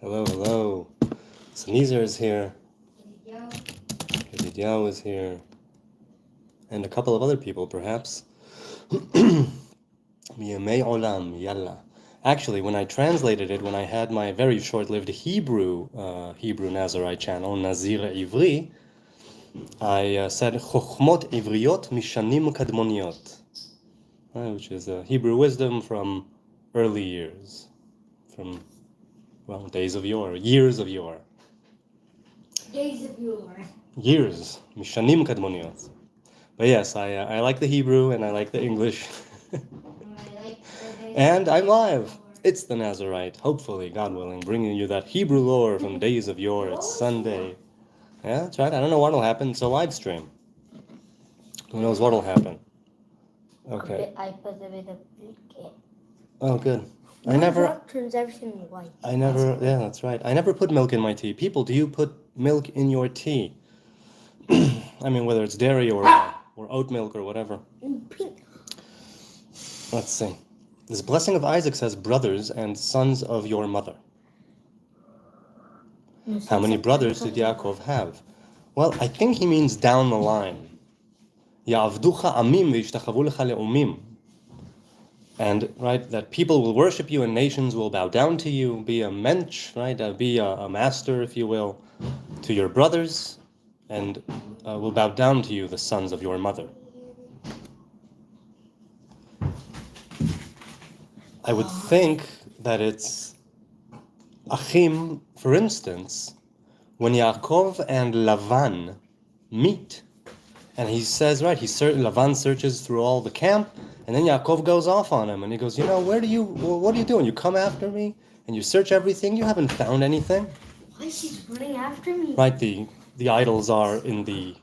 Hello, hello. Sneezer is here. Yedidiao is here. And a couple of other people, perhaps. Miyamei olam, yalla. Actually, when I translated it, when I had my very short-lived Hebrew Nazarite channel, Nazir Ivri, I said Chochmot Ivriyot Mishanim Kadmoniot, which is Hebrew wisdom from early years, from days of yore, years of yore. Days of yore. Years, Mishanim Kadmoniot. But yes, I like the Hebrew and I like the English. And I'm live. It's the Nazarite, hopefully, God willing, bringing you that Hebrew lore from days of yore. It's Sunday. Yeah, that's right. I don't know what'll happen. It's a live stream. Who knows what'll happen? Okay. I put a bit of milk. Oh, good. Turns everything white. Yeah, that's right. I never put milk in my tea. People, do you put milk in your tea? I mean, whether it's dairy or oat milk or whatever. Pink. Let's see. This blessing of Isaac says, brothers and sons of your mother. How many brothers did Yaakov have? Well, I think he means down the line. Ya'avducha amim v'yishtachavu lecha le'umim. And, right, that people will worship you and nations will bow down to you. Be a mensch, right, be a master, if you will, to your brothers, and will bow down to you, the sons of your mother. I would think that it's Achim, for instance, when Yaakov and Lavan meet, and he says, right, Lavan searches through all the camp, and then Yaakov goes off on him, and he goes, what are you doing? You come after me, and you search everything, you haven't found anything. Why is she running after me? Right, the idols are in the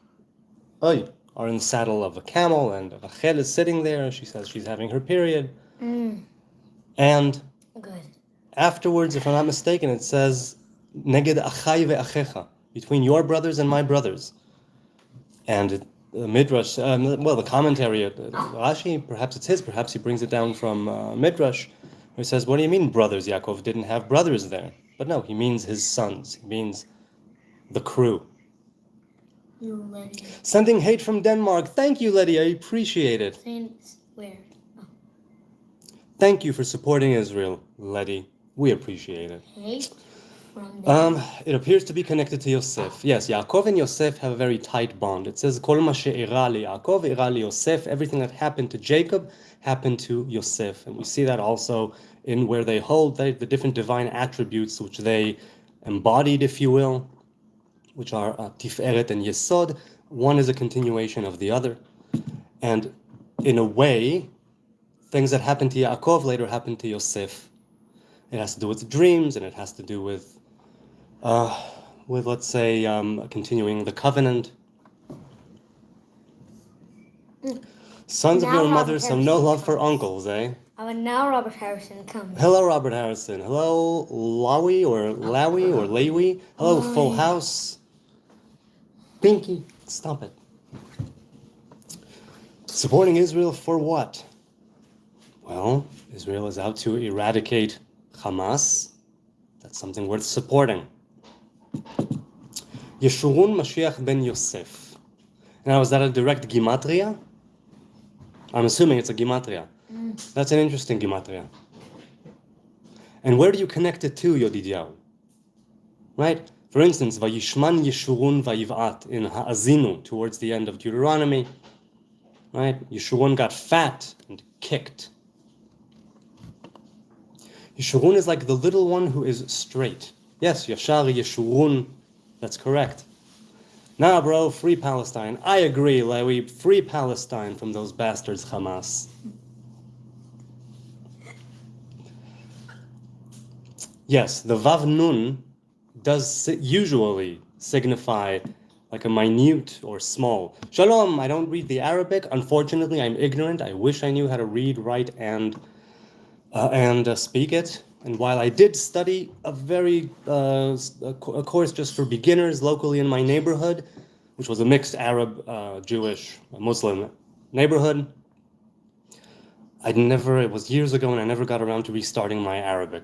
saddle of a camel, and Rachel is sitting there, she says she's having her period. And good. Afterwards, if I'm not mistaken, it says neged achai ve'achecha, between your brothers and my brothers. And the Midrash, the commentary, Rashi, perhaps he brings it down from Midrash, where he says, what do you mean brothers? Yaakov didn't have brothers there. But no, he means his sons. He means the crew. Sending hate from Denmark. Thank you, Letty. I appreciate it. Where? Thank you for supporting Israel, Letty. We appreciate it. Hate from Denmark. It appears to be connected to Yosef. Yes, Yaakov and Yosef have a very tight bond. It says, Kol ma she'ira li Yaakov, ira li Yosef. Everything that happened to Jacob happened to Yosef. And we see that also in where they hold the different divine attributes which they embodied, if you will, which are Tiferet and Yesod. One is a continuation of the other. And in a way, things that happened to Yaakov later happened to Yosef. It has to do with dreams, and it has to do with let's say, continuing the covenant. Sons of your mother, so no love for uncles, eh? And now Robert Harrison comes. Hello, Robert Harrison. Hello, Lawi or Lawi. Hello, Full House. Pinky, stop it. Supporting Israel for what? Well, Israel is out to eradicate Hamas. That's something worth supporting. Yeshurun Mashiach ben Yosef. Now, is that a direct Gematria? I'm assuming it's a Gematria. That's an interesting Gematria. And where do you connect it to, Yodidiao? Right? For instance, Vayishman Yeshurun Vayiv'at in Ha'azinu, towards the end of Deuteronomy. Right? Yeshurun got fat and kicked. Yeshurun is like the little one who is straight. Yes, Yashar Yeshurun, that's correct. Nah, bro, free Palestine. I agree, Lewi, free Palestine from those bastards Hamas. Yes, the Vav Nun does usually signify like a minute or small. Shalom, I don't read the Arabic. Unfortunately, I'm ignorant. I wish I knew how to read, write, and speak it. And while I did study a course just for beginners locally in my neighborhood, which was a mixed Arab, Jewish, Muslim neighborhood, it was years ago and I never got around to restarting my Arabic.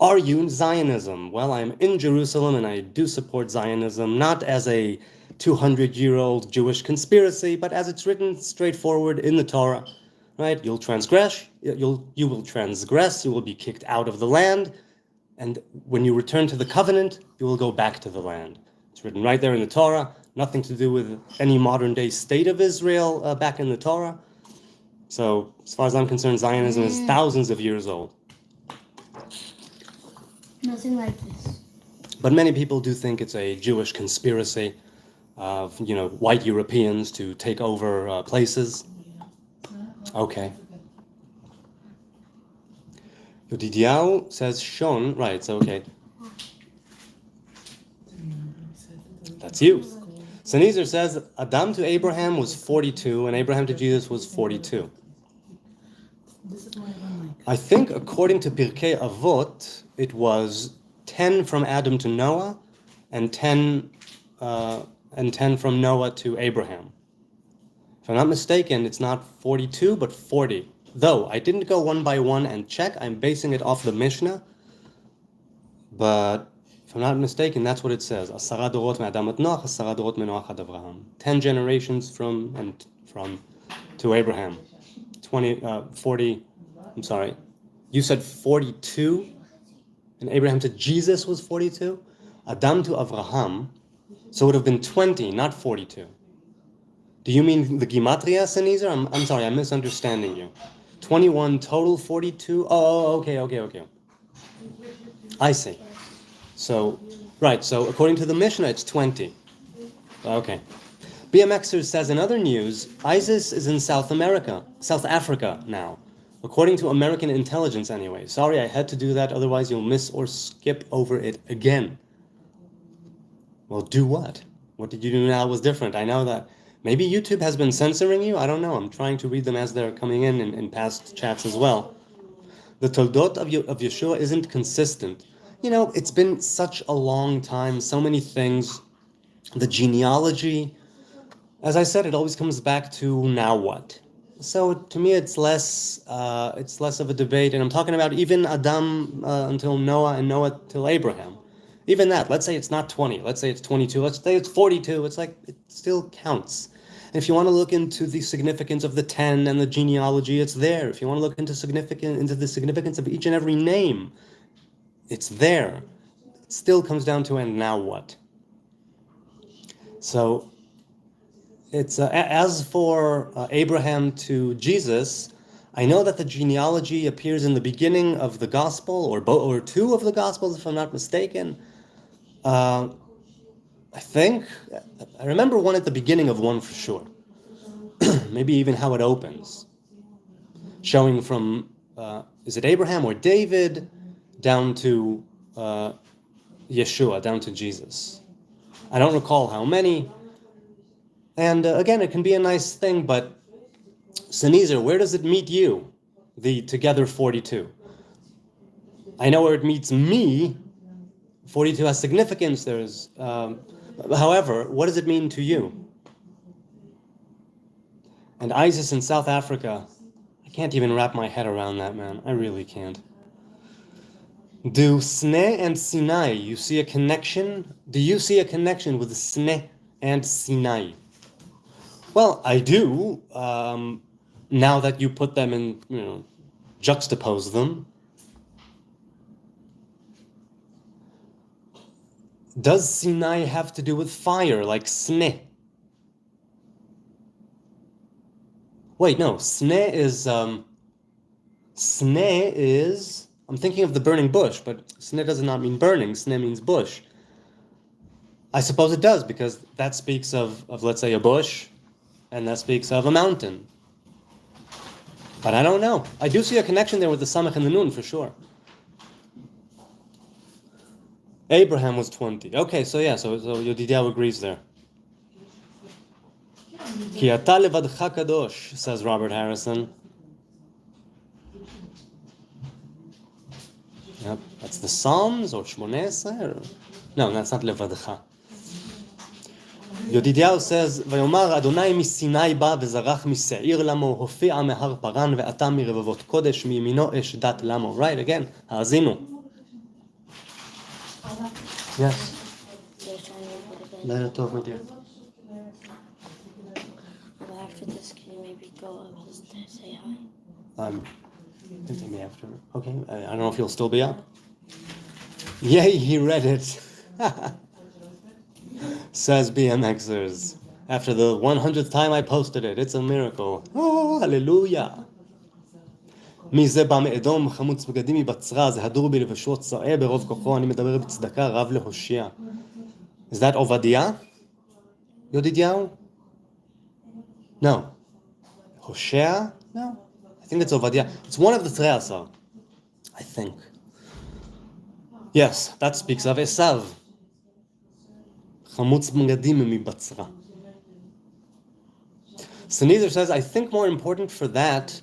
Are you Zionism? Well, I'm in Jerusalem and I do support Zionism, not as a 200-year-old Jewish conspiracy, but as it's written straightforward in the Torah. Right? You will transgress, you will be kicked out of the land, and when you return to the covenant, you will go back to the land. It's written right there in the Torah, nothing to do with any modern day state of Israel back in the Torah. So, as far as I'm concerned, Zionism is thousands of years old. Nothing like this. But many people do think it's a Jewish conspiracy of, white Europeans to take over places. Okay. Yodidiau says Shon, right, so okay. That's you. Sanezer says Adam to Abraham was 42 and Abraham to Jesus was 42. I think according to Pirkei Avot, it was 10 from Adam to Noah and 10 from Noah to Abraham. If I'm not mistaken, it's not 42, but 40. Though, I didn't go one by one and check. I'm basing it off the Mishnah. But if I'm not mistaken, that's what it says. 10 dorot me'Adam ad Noach, 10 dorot me'Noach ad Avraham. 10 generations from to Abraham. 40, I'm sorry. You said 42, and Abraham to Jesus was 42? Adam to Avraham, so it would have been 20, not 42. Do you mean the Gematria, Sanezer? I'm sorry, I'm misunderstanding you. 21 total, 42? Oh, okay. I see. So, right, so according to the Mishnah, it's 20. Okay. BMXer says, in other news, ISIS is in South Africa now. According to American intelligence anyway. Sorry, I had to do that, otherwise you'll miss or skip over it again. Well, do what? What did you do now was different? I know that. Maybe YouTube has been censoring you? I don't know. I'm trying to read them as they're coming in past chats as well. The Toldot of Yeshua isn't consistent. It's been such a long time, so many things. The genealogy, as I said, it always comes back to now what? So to me, it's less of a debate. And I'm talking about even Adam until Noah and Noah till Abraham. Even that, let's say it's not 20, let's say it's 22, let's say it's 42, it's like, it still counts. And if you want to look into the significance of the 10 and the genealogy, it's there. If you want to look into the significance of each and every name, it's there. It still comes down to, and now what? So, it's as for Abraham to Jesus, I know that the genealogy appears in the beginning of the gospel, or two of the gospels, if I'm not mistaken. I remember one at the beginning of one for sure. Maybe even how it opens. Showing from, is it Abraham or David, down to Yeshua, down to Jesus. I don't recall how many. And again, it can be a nice thing, but Sanezer, where does it meet you? The together 42. I know where it meets me. 42 has significance. However, what does it mean to you? And ISIS in South Africa, I can't even wrap my head around that, man. I really can't. Do Sneh and Sinai, you see a connection? Do you see a connection with Sneh and Sinai? Well, I do. Now that you put them in, juxtapose them. Does Sinai have to do with fire, like Sneh? Wait, no. Sneh is. I'm thinking of the burning bush, but Sneh does not mean burning. Sneh means bush. I suppose it does, because that speaks of let's say, a bush, and that speaks of a mountain. But I don't know. I do see a connection there with the Samach and the Nun, for sure. Abraham was 20. Okay, so Yodidiah agrees there. Ki ata levadcha kadosh, says Robert Harrison. Yep, that's the Psalms, or Shmoneh Esrei. No, that's not levadcha. Yodidiah says, "Vayomar Adonai miSinai ba וזרח משעיר למו, הופיע מהר פרן ועתה מרבבות קודש מימינו אש דת למו." Right, again, האזינו. Yes. Just trying to go to bed. Later talk with you. Well, after this, can you maybe go up just to say hi? Continue after. Okay. I don't know if you'll still be up. Yay, he read it. Says BMXers. After the 100th time I posted it, it's a miracle. Oh, hallelujah. מי זה בא מאדום, חמוץ בגדים מבצרה, זה הדור בלבשו צאה ברוב כוחו, אני מדבר בצדקה, רב להושיע. Is that Obadiah? Yodidiahu? No. Hoshea? No. I think it's Obadiah. It's one of the Treasa. I think. Yes, that speaks of Esav. Chamutz b'gadim mibatzra. Sneezer says, I think more important for that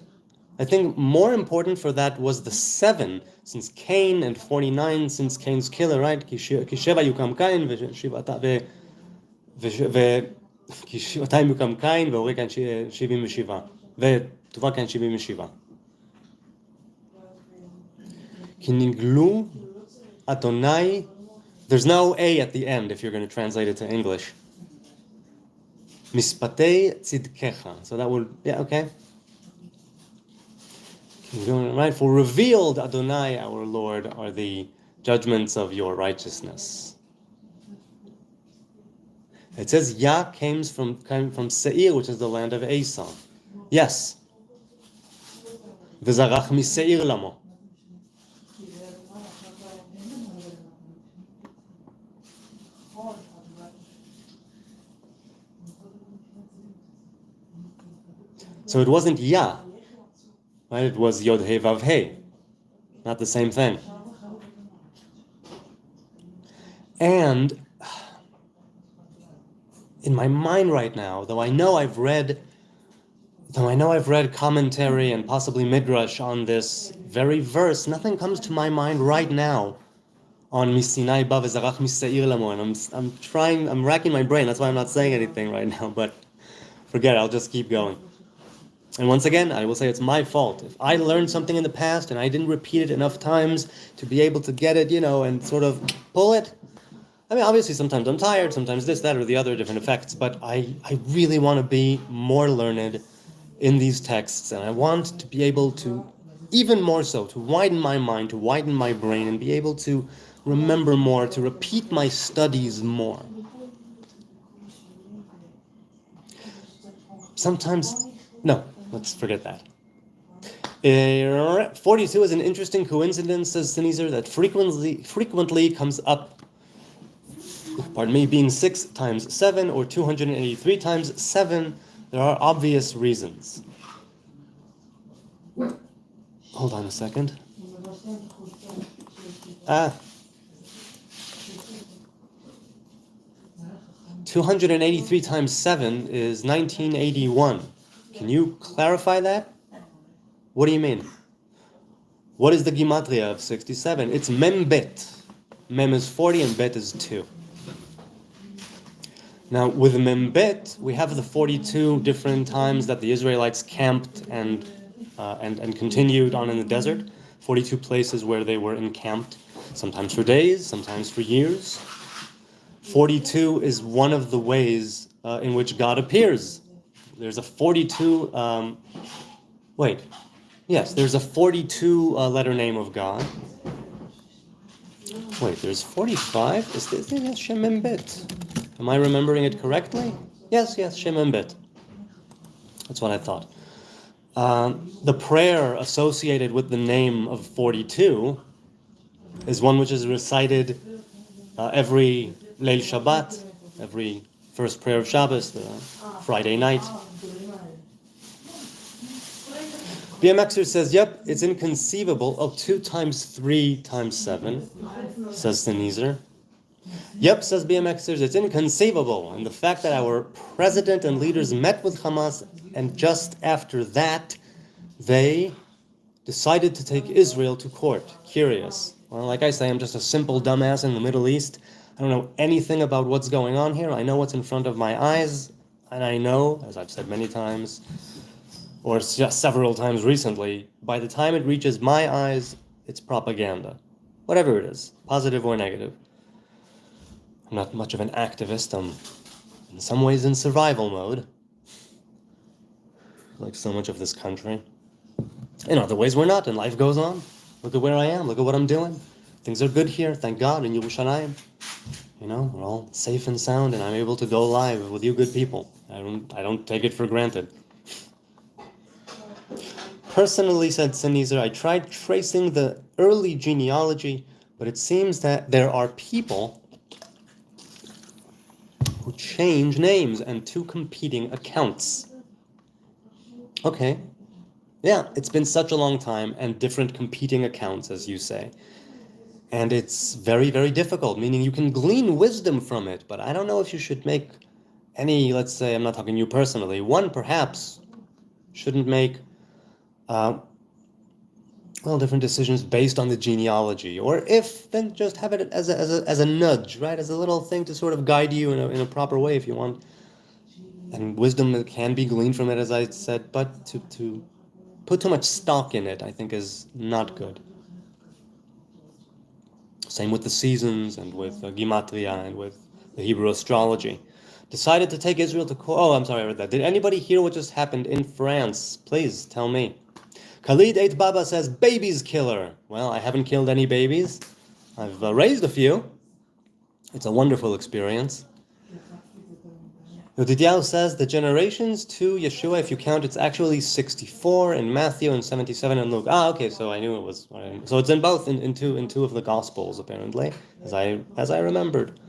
was the 7, since Cain, and 49, since Cain's killer, right? Kisheva yukam Cain, כשבעתיים יוקם קין, והורג כאן 77. וטובה כאן 77. כי נגלו אדוני, there's no A at the end if you're going to translate it to English. משפטי צדקך. So that would, yeah, okay. Right, for revealed Adonai, our Lord, are the judgments of your righteousness. It says Yah came from Seir, which is the land of Esau. Yes. V'zarach mi Seir lamo. So it wasn't Yah, right? It was Yod He Vav He. Not the same thing. And in my mind right now, though I know I've read commentary and possibly midrash on this very verse, nothing comes to my mind right now on Misinai Ba v'zarach miseir lamo. And I'm racking my brain. That's why I'm not saying anything right now. But forget it. I'll just keep going. And once again, I will say it's my fault. If I learned something in the past and I didn't repeat it enough times to be able to get it, and sort of pull it. I mean, obviously, sometimes I'm tired, sometimes this, that, or the other, different effects, but I really want to be more learned in these texts, and I want to be able to, even more so, to widen my mind, to widen my brain, and be able to remember more, to repeat my studies more. Sometimes, no, let's forget that. 42 is an interesting coincidence, says Sneezer, that frequently comes up, being 6 times 7 or 283 times 7, there are obvious reasons. Hold on a second. 283 times 7 is 1981. Can you clarify that? What do you mean? What is the Gematria of 67? It's Mem Bet. Mem is 40 and Bet is 2. Now, with Membet, we have the 42 different times that the Israelites camped and continued on in the desert. 42 places where they were encamped, sometimes for days, sometimes for years. 42 is one of the ways in which God appears. There's a 42. There's a 42 letter name of God. Wait, there's 45. Is this Shem Membet? Am I remembering it correctly? Yes, Shem and Bet. That's what I thought. The prayer associated with the name of 42 is one which is recited every Leil Shabbat, every first prayer of Shabbos, the Friday night. BMXer says, yep, it's inconceivable. Oh, 2 times 3 times 7, says Sneezer. Yep, says BMXers, it's inconceivable. And the fact that our president and leaders met with Hamas, and just after that, they decided to take Israel to court. Curious. Well, like I say, I'm just a simple dumbass in the Middle East. I don't know anything about what's going on here. I know what's in front of my eyes, and I know, as I've said many times, or just several times recently, by the time it reaches my eyes, it's propaganda. Whatever it is, positive or negative. I'm not much of an activist. I'm in some ways in survival mode, like so much of this country. In other ways, we're not, and life goes on. Look at where I am. Look at what I'm doing. Things are good here, thank God, in Yerushalayim. We're all safe and sound, and I'm able to go live with you good people. I don't take it for granted. Personally, said Sennheiser, I tried tracing the early genealogy, but it seems that there are people who change names and two competing accounts. Okay. Yeah, it's been such a long time and different competing accounts, as you say. And it's very, very difficult, meaning you can glean wisdom from it, but I don't know if you should make any, let's say, I'm not talking you personally, one perhaps shouldn't make different decisions based on the genealogy, or if, then just have it as a nudge, right, as a little thing to sort of guide you in a proper way if you want. And wisdom can be gleaned from it, as I said, but to put too much stock in it, I think, is not good. Same with the seasons and with Gematria and with the Hebrew astrology. Decided to take Israel to court. Oh, I'm sorry, I read that. Did anybody hear what just happened in France? Please tell me. Khalid 8 Baba says, babies killer. Well, I haven't killed any babies. I've raised a few. It's a wonderful experience. Yodidiao says the generations to Yeshua, if you count, it's actually 64 in Matthew and 77 in Luke. Ah, okay, so I knew it was. So it's in both, in two of the Gospels, apparently, as I remembered.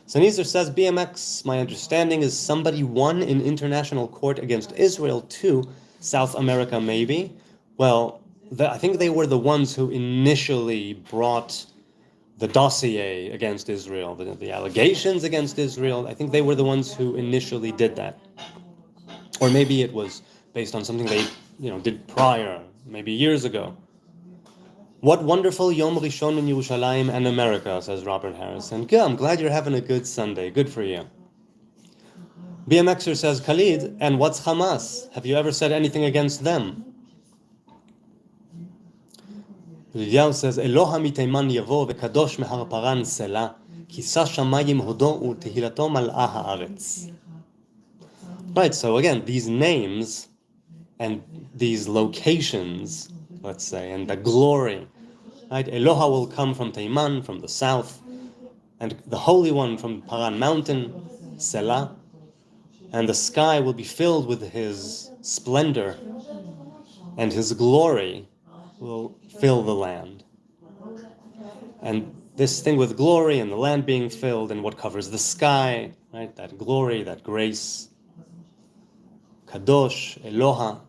Sennheiser says, BMX, my understanding is somebody won in international court against Israel too, South America maybe. Well, I think they were the ones who initially brought the dossier against Israel, the allegations against Israel. I think they were the ones who initially did that. Or maybe it was based on something they did prior, maybe years ago. What wonderful Yom Rishon in Yerushalayim and America, says Robert Harrison. Good, I'm glad you're having a good Sunday. Good for you. BMXer says, Khalid, and what's Hamas? Have you ever said anything against them? Yodidiao says, Eloha miteiman yavo vekadosh mehar paran sela, kisa shamayim hodo u'tehilato mal'a haaretz. Right, so again, these names and these locations, let's say, and the glory, right? Eloha will come from Teiman, from the south, and the Holy One from Paran Mountain, Selah, and the sky will be filled with His splendor, and His glory will fill the land. And this thing with glory and the land being filled and what covers the sky, right? That glory, that grace, Kadosh, Eloha.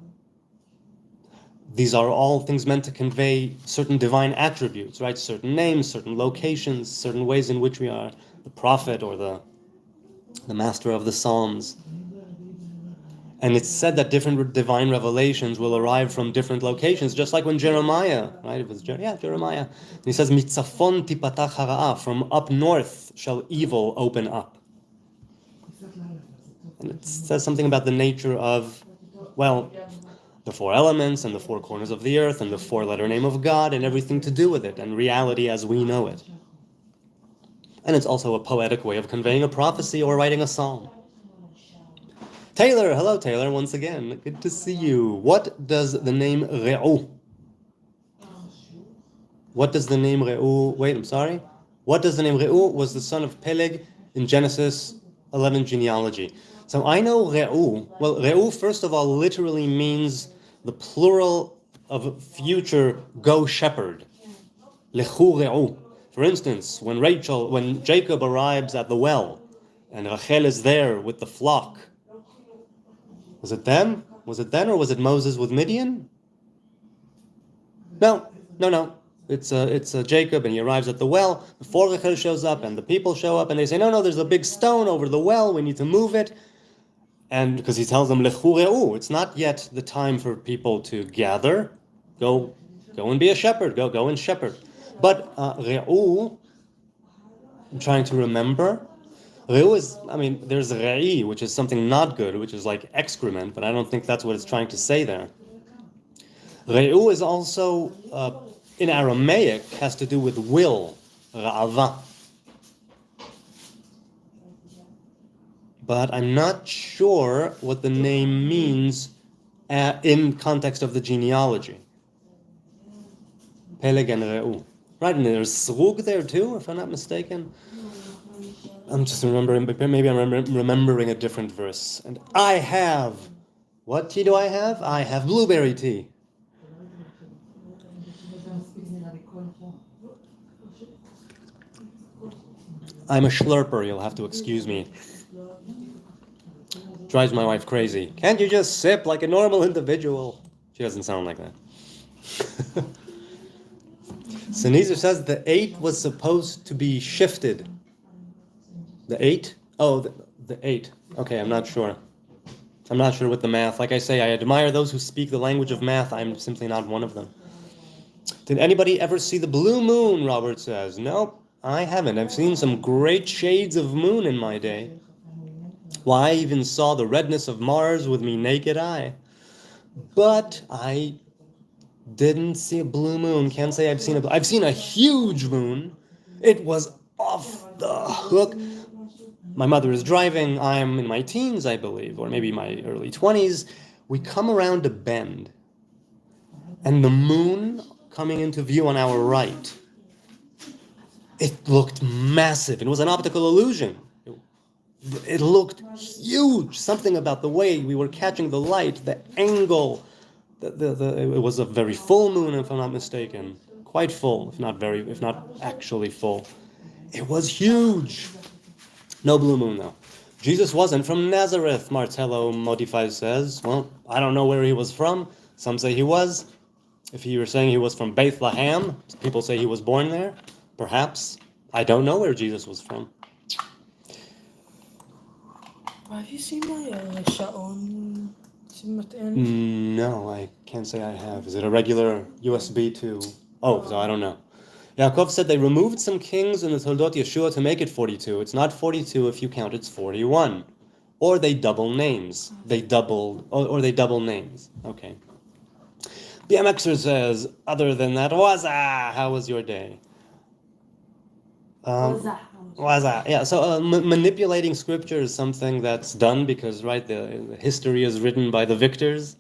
These are all things meant to convey certain divine attributes, right? Certain names, certain locations, certain ways in which we are the prophet or the master of the Psalms. And it's said that different divine revelations will arrive from different locations, just like when Jeremiah, right? It was Jeremiah. And he says, "Mitzafon tipatach hara'ah," from up north shall evil open up. And it says something about the nature of, the four elements and the four corners of the earth and the four-letter name of God and everything to do with it and reality as we know it. And it's also a poetic way of conveying a prophecy or writing a psalm. Taylor, hello Taylor, once again. Good to see you. What does the name Re'u? What does the name Re'u? What does the name Re'u was the son of Peleg in Genesis 11 genealogy. So I know Re'u. Well, Re'u, first of all, literally means the plural of future go shepherd. Lechu Re'u. For instance, when Jacob arrives at the well, and Rachel is there with the flock, was it them? Was it then, or was it Moses with Midian? No. It's Jacob, and he arrives at the well before Rachel shows up, and the people show up, and they say, no, there's a big stone over the well. We need to move it, and because he tells them, Lechu Re'u, it's not yet the time for people to gather. Go and be a shepherd. Go and shepherd. But Re'u, I'm trying to remember. Re'u is, there's Re'i, which is something not good, which is like excrement, but I don't think that's what it's trying to say there. Re'u is also, in Aramaic, has to do with will, Ra'ava. but I'm not sure what the name means in context of the genealogy. Peleg and Reu. Right, and there's Srug there too, if I'm not mistaken. I'm just remembering, maybe I'm remembering a different verse. And I have, what tea do I have? I have blueberry tea. I'm a schlurper, you'll have to excuse me. Drives my wife crazy. Can't you just sip like a normal individual? She doesn't sound like that. Sneezer says the 8 was supposed to be shifted. The 8? Oh, the 8. Okay, I'm not sure. I'm not sure with the math. Like I say, I admire those who speak the language of math. I'm simply not one of them. Did anybody ever see the blue moon, Robert says? Nope, I haven't. I've seen some great shades of moon in my day. Why, I even saw the redness of Mars with me naked eye. But I didn't see a blue moon. Can't say I've seen a huge moon. It was off the hook. My mother is driving. I'm in my teens, I believe, or maybe my early 20s. We come around a bend, and the moon coming into view on our right. It looked massive. It was an optical illusion. It looked huge. Something about the way we were catching the light, the angle. It was a very full moon, if I'm not mistaken. Quite full, if not actually full. It was huge. No blue moon, though. Jesus wasn't from Nazareth, Martello Modify says. Well, I don't know where he was from. Some say he was. If you were saying he was from Bethlehem, people say he was born there. Perhaps. I don't know where Jesus was from. Have you seen my Shaon? No, I can't say I have. Is it a regular USB to... Oh, so I don't know. Yaakov said they removed some kings in the Toldot Yeshua to make it 42. It's not 42 if you count it's 41. Or they double names. They double names. Okay. BMXer says, other than that, Waza, how was your day? Waza, yeah. So manipulating scripture is something that's done because, right, the history is written by the victors.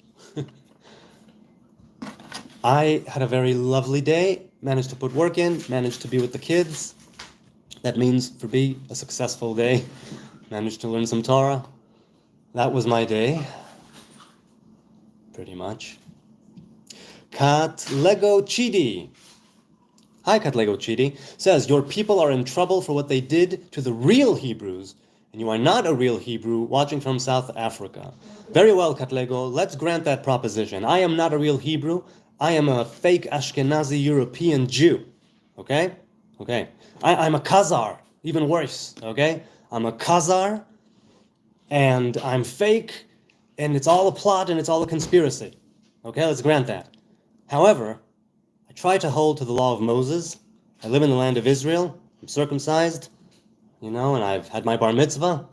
I had a very lovely day, managed to put work in, managed to be with the kids. That means, for me, a successful day. Managed to learn some Torah. That was my day. Pretty much. Kat Lego Chidi. Hi, Kat Lego Chidi. Says, your people are in trouble for what they did to the real Hebrews, and you are not a real Hebrew watching from South Africa. Very well, Kat Lego. Let's grant that proposition. I am not a real Hebrew. I am a fake Ashkenazi European Jew. Okay? Okay. I'm a Khazar. Even worse. Okay? I'm a Khazar, and I'm fake, and it's all a plot, and it's all a conspiracy. Okay? Let's grant that. However, I try to hold to the law of Moses. I live in the land of Israel. I'm circumcised, and I've had my bar mitzvah.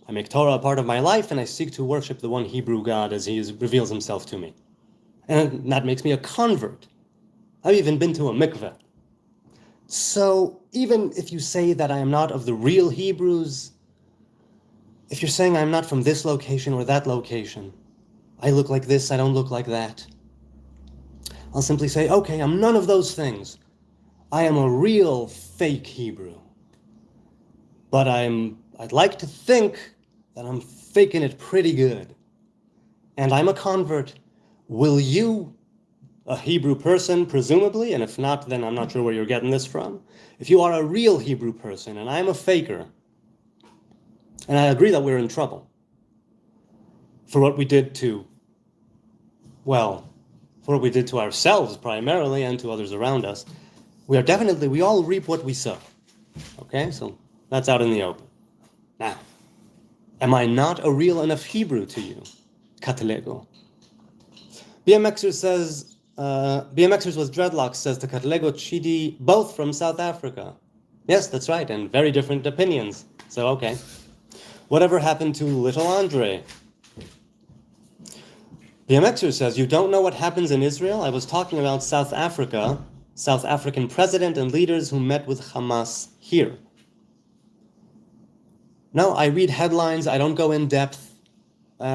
I make Torah a part of my life, and I seek to worship the one Hebrew God as he reveals himself to me. And that makes me a convert. I've even been to a mikveh. So even if you say that I am not of the real Hebrews, if you're saying I'm not from this location or that location, I look like this, I don't look like that, I'll simply say, okay, I'm none of those things. I am a real fake Hebrew. But I'd like to think that I'm faking it pretty good. And I'm a convert. Will you, a Hebrew person, presumably, and if not, then I'm not sure where you're getting this from, if you are a real Hebrew person and I'm a faker, and I agree that we're in trouble for what we did to ourselves primarily and to others around us, we all reap what we sow. Okay, so that's out in the open. Now, am I not a real enough Hebrew to you? Katlego. BMXers with dreadlocks says to Katlego Chidi, both from South Africa. Yes, that's right, and very different opinions. So, okay. Whatever happened to little Andre? BMXer says, you don't know what happens in Israel? I was talking about South Africa, South African president and leaders who met with Hamas here. No, I read headlines. I don't go in depth.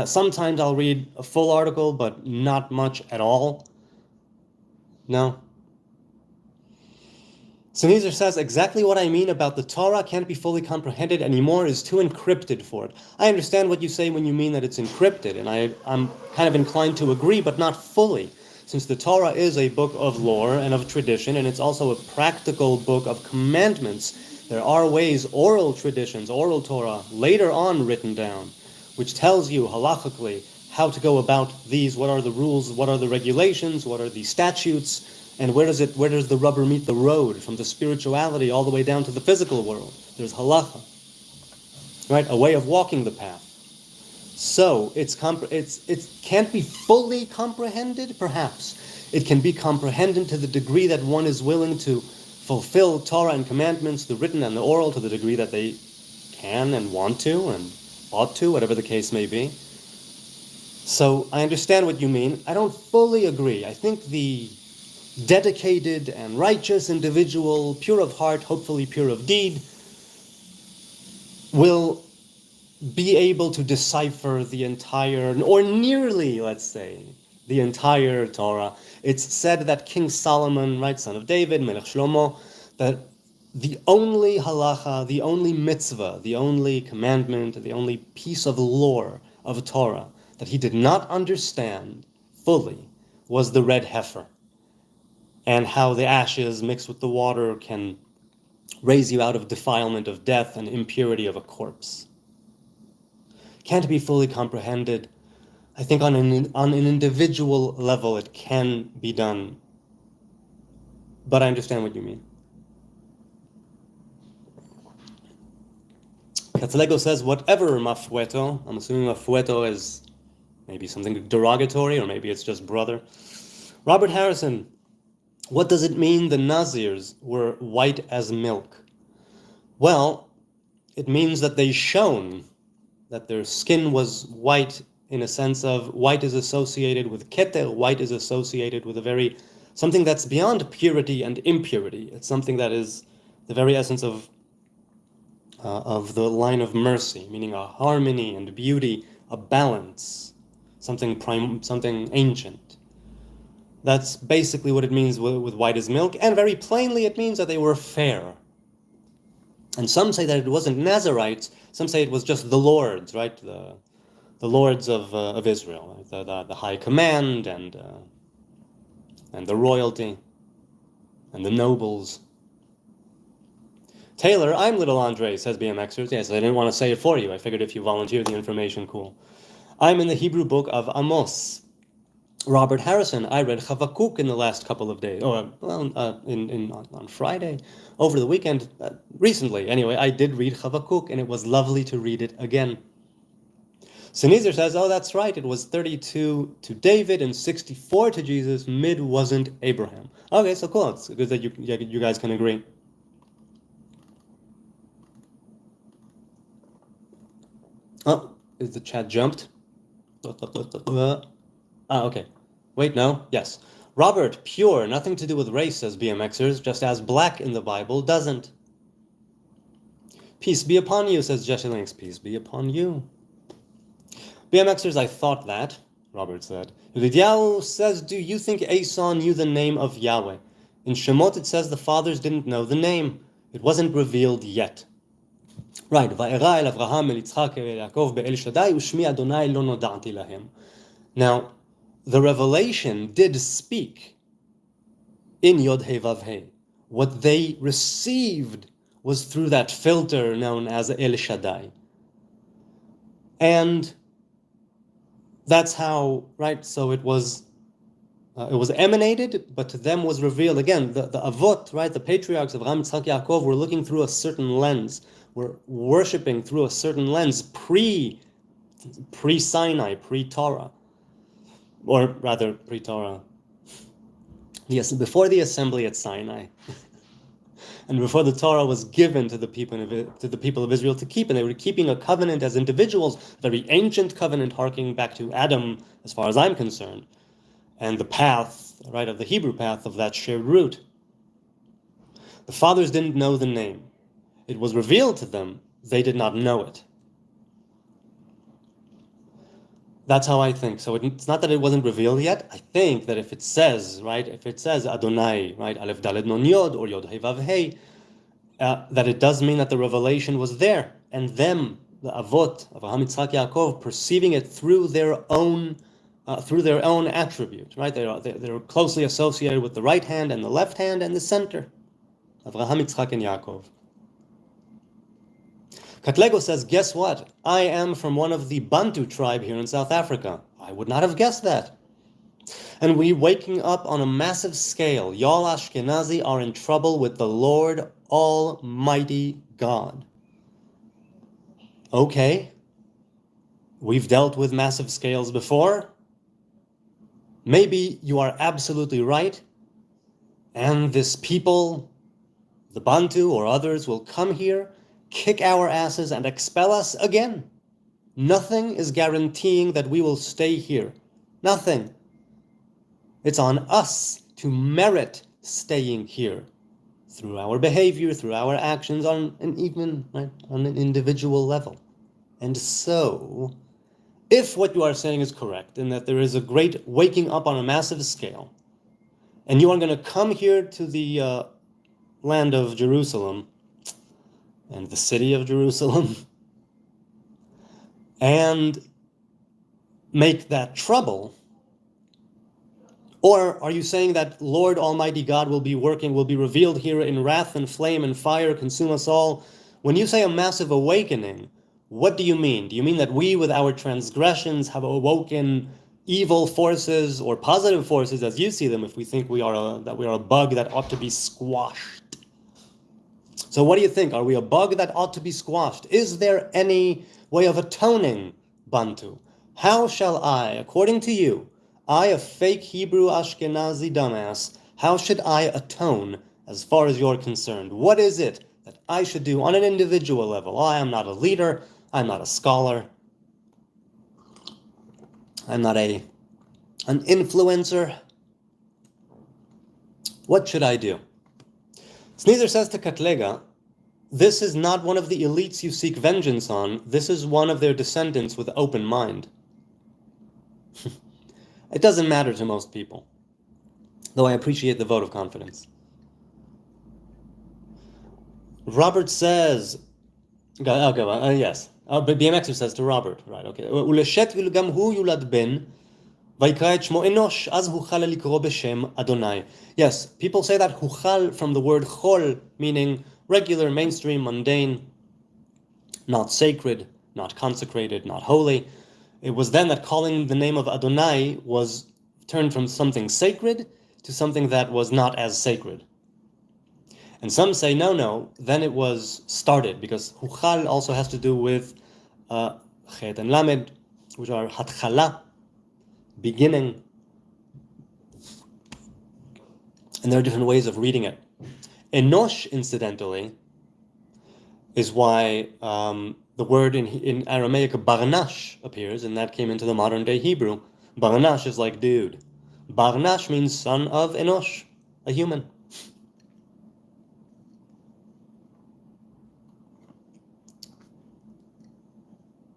Sometimes I'll read a full article, but not much at all. No. Sneezer says, exactly what I mean about the Torah can't be fully comprehended anymore, is too encrypted for it. I understand what you say when you mean that it's encrypted, and I'm kind of inclined to agree, but not fully, since the Torah is a book of lore and of tradition, and it's also a practical book of commandments. There are ways, oral traditions, oral Torah, later on written down, which tells you halachically how to go about these, what are the rules, what are the regulations, what are the statutes, and where does the rubber meet the road, from the spirituality all the way down to the physical world. There's halacha, right? A way of walking the path. So it can't be fully comprehended, perhaps. It can be comprehended to the degree that one is willing to fulfill Torah and commandments, the written and the oral, to the degree that they can and want to and ought to, whatever the case may be. So I understand what you mean. I don't fully agree. I think the dedicated and righteous individual, pure of heart, hopefully pure of deed, will be able to decipher the entire, or nearly, let's say, the entire Torah. It's said that King Solomon, right, son of David, Melech Shlomo, that the only halacha, the only mitzvah, the only commandment, the only piece of lore of Torah that he did not understand fully was the red heifer, and how the ashes mixed with the water can raise you out of defilement of death and impurity of a corpse. Can't be fully comprehended. I think on an individual level it can be done, but I understand what you mean. Katzalego says, whatever mafueto, I'm assuming mafueto is maybe something derogatory, or maybe it's just brother. Robert Harrison, what does it mean the Nazirs were white as milk? Well, it means that they shone, that their skin was white, in a sense of white is associated with keter, white is associated with something that's beyond purity and impurity. It's something that is the very essence of the line of mercy, meaning a harmony and beauty, a balance, something ancient. That's basically what it means with white as milk, and very plainly it means that they were fair. And some say that it wasn't Nazarites, some say it was just the lords, right? The lords of Israel, right? The high command and the royalty and the nobles. Taylor, I'm little Andre, says BMXers. Yes, I didn't want to say it for you. I figured if you volunteered the information, cool. I'm in the Hebrew book of Amos. Robert Harrison, I read Chavakuk in the last couple of days, or on Friday, over the weekend, recently. Anyway, I did read Chavakuk, and it was lovely to read it again. Sneezer says, oh, that's right, it was 32 to David and 64 to Jesus. Mid wasn't Abraham. Okay, so cool. It's good that you guys can agree. Oh, is the chat jumped? Okay. Wait, no? Yes. Robert, pure, nothing to do with race, says BMXers, just as black in the Bible doesn't. Peace be upon you, says Jesse Links. Peace be upon you. BMXers, I thought that, Robert said. Yudhyahu says, do you think Esau knew the name of Yahweh? In Shemot it says the fathers didn't know the name. It wasn't revealed yet. Right. Va'era el Avraham el Yitzchak el Yaakov be'el Shaddai u'shmi Adonai lo noda'ti lahem. Now, the revelation did speak in Yod He Vav He. What they received was through that filter known as El Shaddai. And that's how, right, so it was emanated, but to them was revealed. Again, the Avot, right, the patriarchs of Avraham, Yitzchak, Yaakov were looking through a certain lens, were worshipping through a certain lens pre-Sinai, pre-Torah. Or rather, pre-Torah. Yes, before the assembly at Sinai, and before the Torah was given to the people of Israel to keep, and they were keeping a covenant as individuals, a very ancient covenant, harking back to Adam, as far as I'm concerned, and the path, right, of the Hebrew path of that shared root. The fathers didn't know the name. It was revealed to them. They did not know it. That's how I think. So it's not that it wasn't revealed yet. I think that if it says, right, if it says Adonai, right, Aleph Dalet Nun Yod or Yod Hey Vav Hey, that it does mean that the revelation was there, and them, the Avot, Avraham, Yitzchak, Yaakov, perceiving it through their own attribute, right? They're closely associated with the right hand and the left hand and the center. Avraham, Yitzchak, and Yaakov. Katlego says, guess what? I am from one of the Bantu tribe here in South Africa. I would not have guessed that. And we waking up on a massive scale. Y'all Ashkenazi are in trouble with the Lord Almighty God. Okay. We've dealt with massive scales before. Maybe you are absolutely right. And this people, the Bantu or others, will come here, kick our asses, and expel us again. Nothing is guaranteeing that we will stay here. Nothing. It's on us to merit staying here through our behavior, through our actions, on an individual level. And so, if what you are saying is correct, and that there is a great waking up on a massive scale, and you are going to come here to the land of Jerusalem, and the city of Jerusalem, and make that trouble, or are you saying that Lord Almighty God will be revealed here in wrath and flame and fire, consume us all? When you say a massive awakening, what do you mean? Do you mean that we, with our transgressions, have awoken evil forces or positive forces as you see them, if we think we are a bug that ought to be squashed? So what do you think? Are we a bug that ought to be squashed? Is there any way of atoning, Bantu? How shall I, according to you, I, a fake Hebrew Ashkenazi dumbass, how should I atone as far as you're concerned? What is it that I should do on an individual level? I am not a leader. I'm not a scholar. I'm not an influencer. What should I do? Sneezer says to Katlega, this is not one of the elites you seek vengeance on. This is one of their descendants with open mind. It doesn't matter to most people, though I appreciate the vote of confidence. Robert says, okay, yes. But BMX says to Robert, right? Okay. ולשת וגם הוא יולד בן, ויקרא את שמו אנוש, אז הוחל לקרוא בשם אדוני. Yes, people say that הוחל from the word chol, meaning regular, mainstream, mundane, not sacred, not consecrated, not holy. It was then that calling the name of Adonai was turned from something sacred to something that was not as sacred. And some say, no, then it was started, because Huchal also has to do with Chet and Lamed, which are Hatchala, beginning. And there are different ways of reading it. Enosh, incidentally, is why the word in Aramaic Barnash appears, and that came into the modern day Hebrew. Barnash is like dude. Barnash means son of Enosh, a human.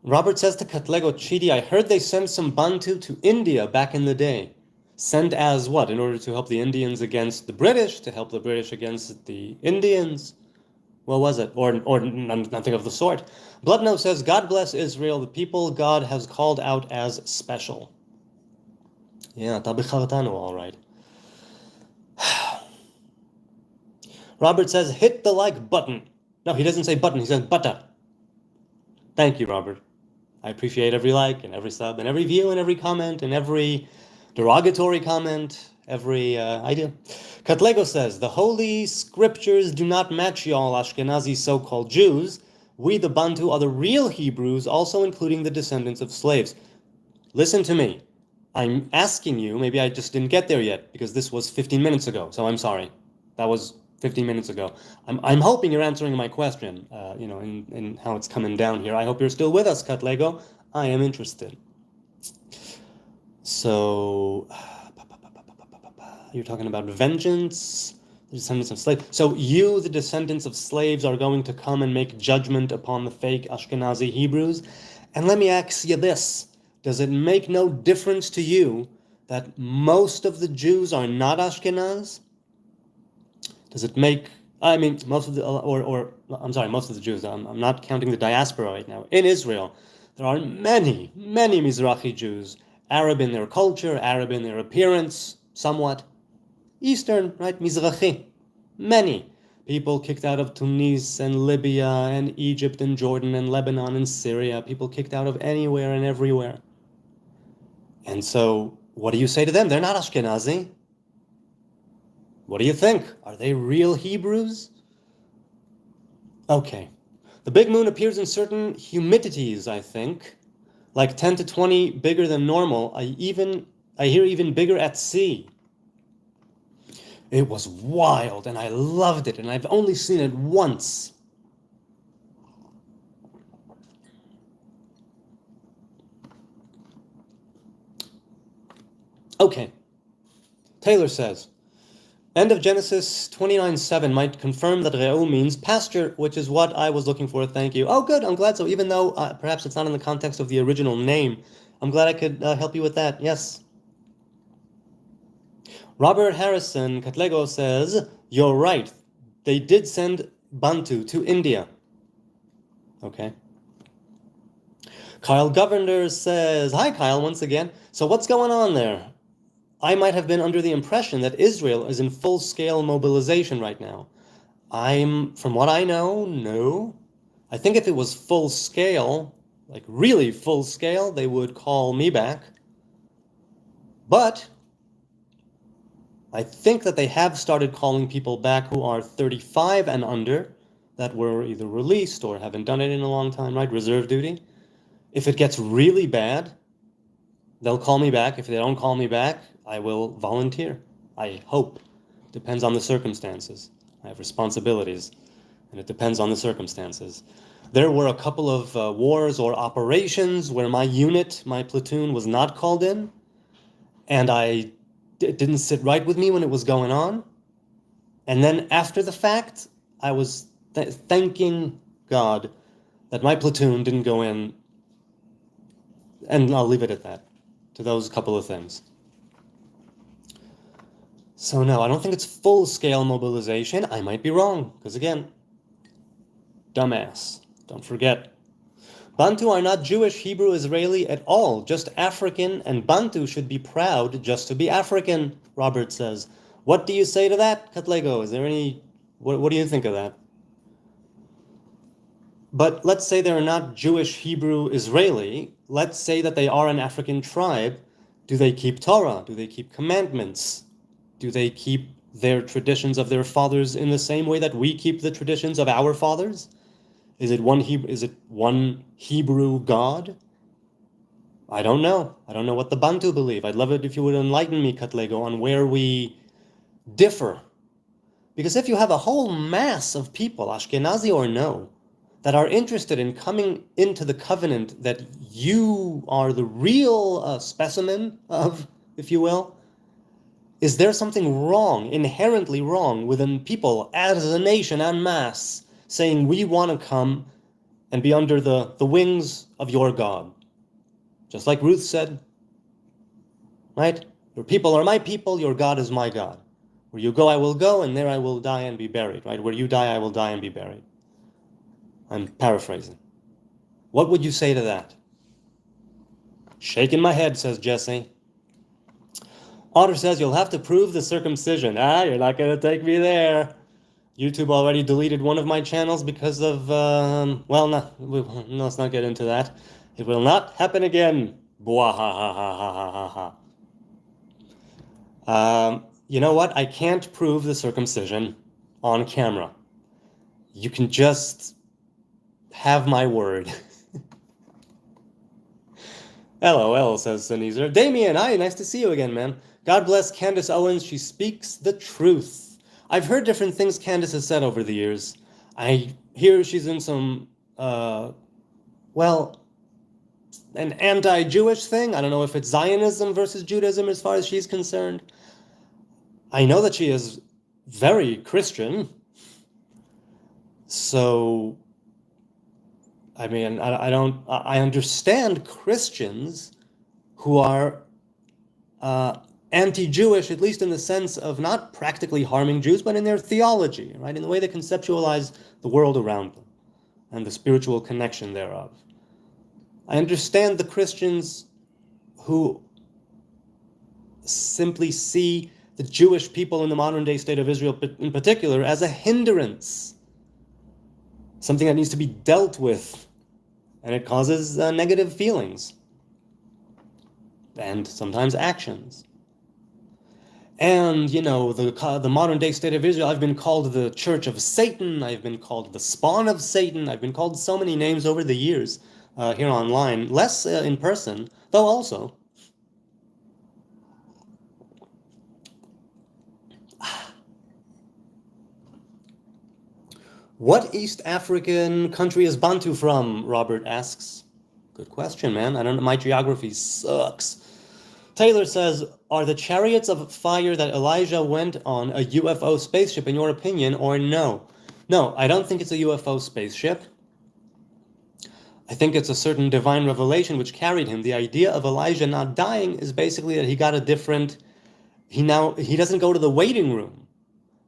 Robert says to Katlego, Chidi, I heard they sent some Bantu to India back in the day. Sent as what? In order to help the Indians against the British, to help the British against the Indians? What was it? Or nothing of the sort. Bloodnote says, God bless Israel, the people God has called out as special. Yeah, tabichartanu, all right. Robert says, hit the like button. No, he doesn't say button, he says butter. Thank you, Robert. I appreciate every like and every sub and every view and every comment and every derogatory comment, I do. Katlego says, the holy scriptures do not match y'all Ashkenazi so-called Jews. We, the Bantu, are the real Hebrews, also including the descendants of slaves. Listen to me. I'm asking you, maybe I just didn't get there yet, because this was 15 minutes ago, so I'm sorry. That was 15 minutes ago. I'm hoping you're answering my question, in how it's coming down here. I hope you're still with us, Katlego. I am interested. So, you're talking about vengeance, the descendants of slaves. So you, the descendants of slaves, are going to come and make judgment upon the fake Ashkenazi Hebrews? And let me ask you this. Does it make no difference to you that most of the Jews are not Ashkenaz? Does it make, most of the, most of the Jews, I'm not counting the diaspora right now. In Israel, there are many, many Mizrahi Jews, Arab in their culture, Arab in their appearance, somewhat. Eastern, right, Mizrahi. Many people kicked out of Tunis and Libya and Egypt and Jordan and Lebanon and Syria, people kicked out of anywhere and everywhere. And so, what do you say to them? They're not Ashkenazi. What do you think? Are they real Hebrews? Okay. The big moon appears in certain humidities, I think, like 10 to 20 bigger than normal. I hear even bigger at sea. It was wild, and I loved it, and I've only seen it once. Okay. Taylor says, end of Genesis 29:7 might confirm that Re'u means pasture, which is what I was looking for. Thank you. Oh, good. I'm glad so. Even though perhaps it's not in the context of the original name, I'm glad I could help you with that. Yes. Robert Harrison Katlego says, you're right. They did send Bantu to India. Okay. Kyle Governor says, hi, Kyle, once again. So what's going on there? I might have been under the impression that Israel is in full-scale mobilization right now. From what I know, no. I think if it was full-scale, like really full-scale, they would call me back. But I think that they have started calling people back who are 35 and under, that were either released or haven't done it in a long time, right? Reserve duty. If it gets really bad, they'll call me back. If they don't call me back, I will volunteer. I hope. Depends on the circumstances. I have responsibilities, and it depends on the circumstances. There were a couple of wars or operations where my unit, my platoon, was not called in, and it didn't sit right with me when it was going on. And then after the fact, I was thanking God that my platoon didn't go in, and I'll leave it at that, to those couple of things. So no, I don't think it's full-scale mobilization. I might be wrong, because again, dumbass. Don't forget. Bantu are not Jewish, Hebrew, Israeli at all, just African, and Bantu should be proud just to be African, Robert says. What do you say to that, Katlego? Is there any... What do you think of that? But let's say they're not Jewish, Hebrew, Israeli. Let's say that they are an African tribe. Do they keep Torah? Do they keep commandments? Do they keep their traditions of their fathers in the same way that we keep the traditions of our fathers? Is it one Hebrew God? I don't know. I don't know what the Bantu believe. I'd love it if you would enlighten me, Katlego, on where we differ. Because if you have a whole mass of people, Ashkenazi or no, that are interested in coming into the covenant that you are the real specimen of, if you will, is there something wrong, inherently wrong, within people as a nation en masse saying we want to come and be under the wings of your God? Just like Ruth said, right? Your people are my people, your God is my God. Where you go, I will go, and there I will die and be buried, right? Where you die, I will die and be buried. I'm paraphrasing. What would you say to that? Shaking my head, says Jesse. Otter says, you'll have to prove the circumcision. You're not going to take me there. YouTube already deleted one of my channels because of, let's not get into that. It will not happen again. You know what? I can't prove the circumcision on camera. You can just have my word. LOL, says Sneezer. Damien, hi, nice to see you again, man. God bless Candace Owens, she speaks the truth. I've heard different things Candace has said over the years. I hear she's in some, an anti-Jewish thing. I don't know if it's Zionism versus Judaism as far as she's concerned. I know that she is very Christian. So, I mean, I understand Christians who are anti-Jewish, at least in the sense of not practically harming Jews, but in their theology, right? In the way they conceptualize the world around them and the spiritual connection thereof. I understand the Christians who simply see the Jewish people in the modern day state of Israel in particular as a hindrance, something that needs to be dealt with, and it causes negative feelings and sometimes actions. And, the modern day state of Israel, I've been called the Church of Satan, I've been called the spawn of Satan, I've been called so many names over the years here online, less in person, though also. What East African country is Bantu from? Robert asks. Good question, man. I don't know. My geography sucks. Taylor says, are the chariots of fire that Elijah went on a UFO spaceship in your opinion, or no? No, I don't think it's a UFO spaceship. I think it's a certain divine revelation which carried him. The idea of Elijah not dying is basically that he got a different... He doesn't go to the waiting room.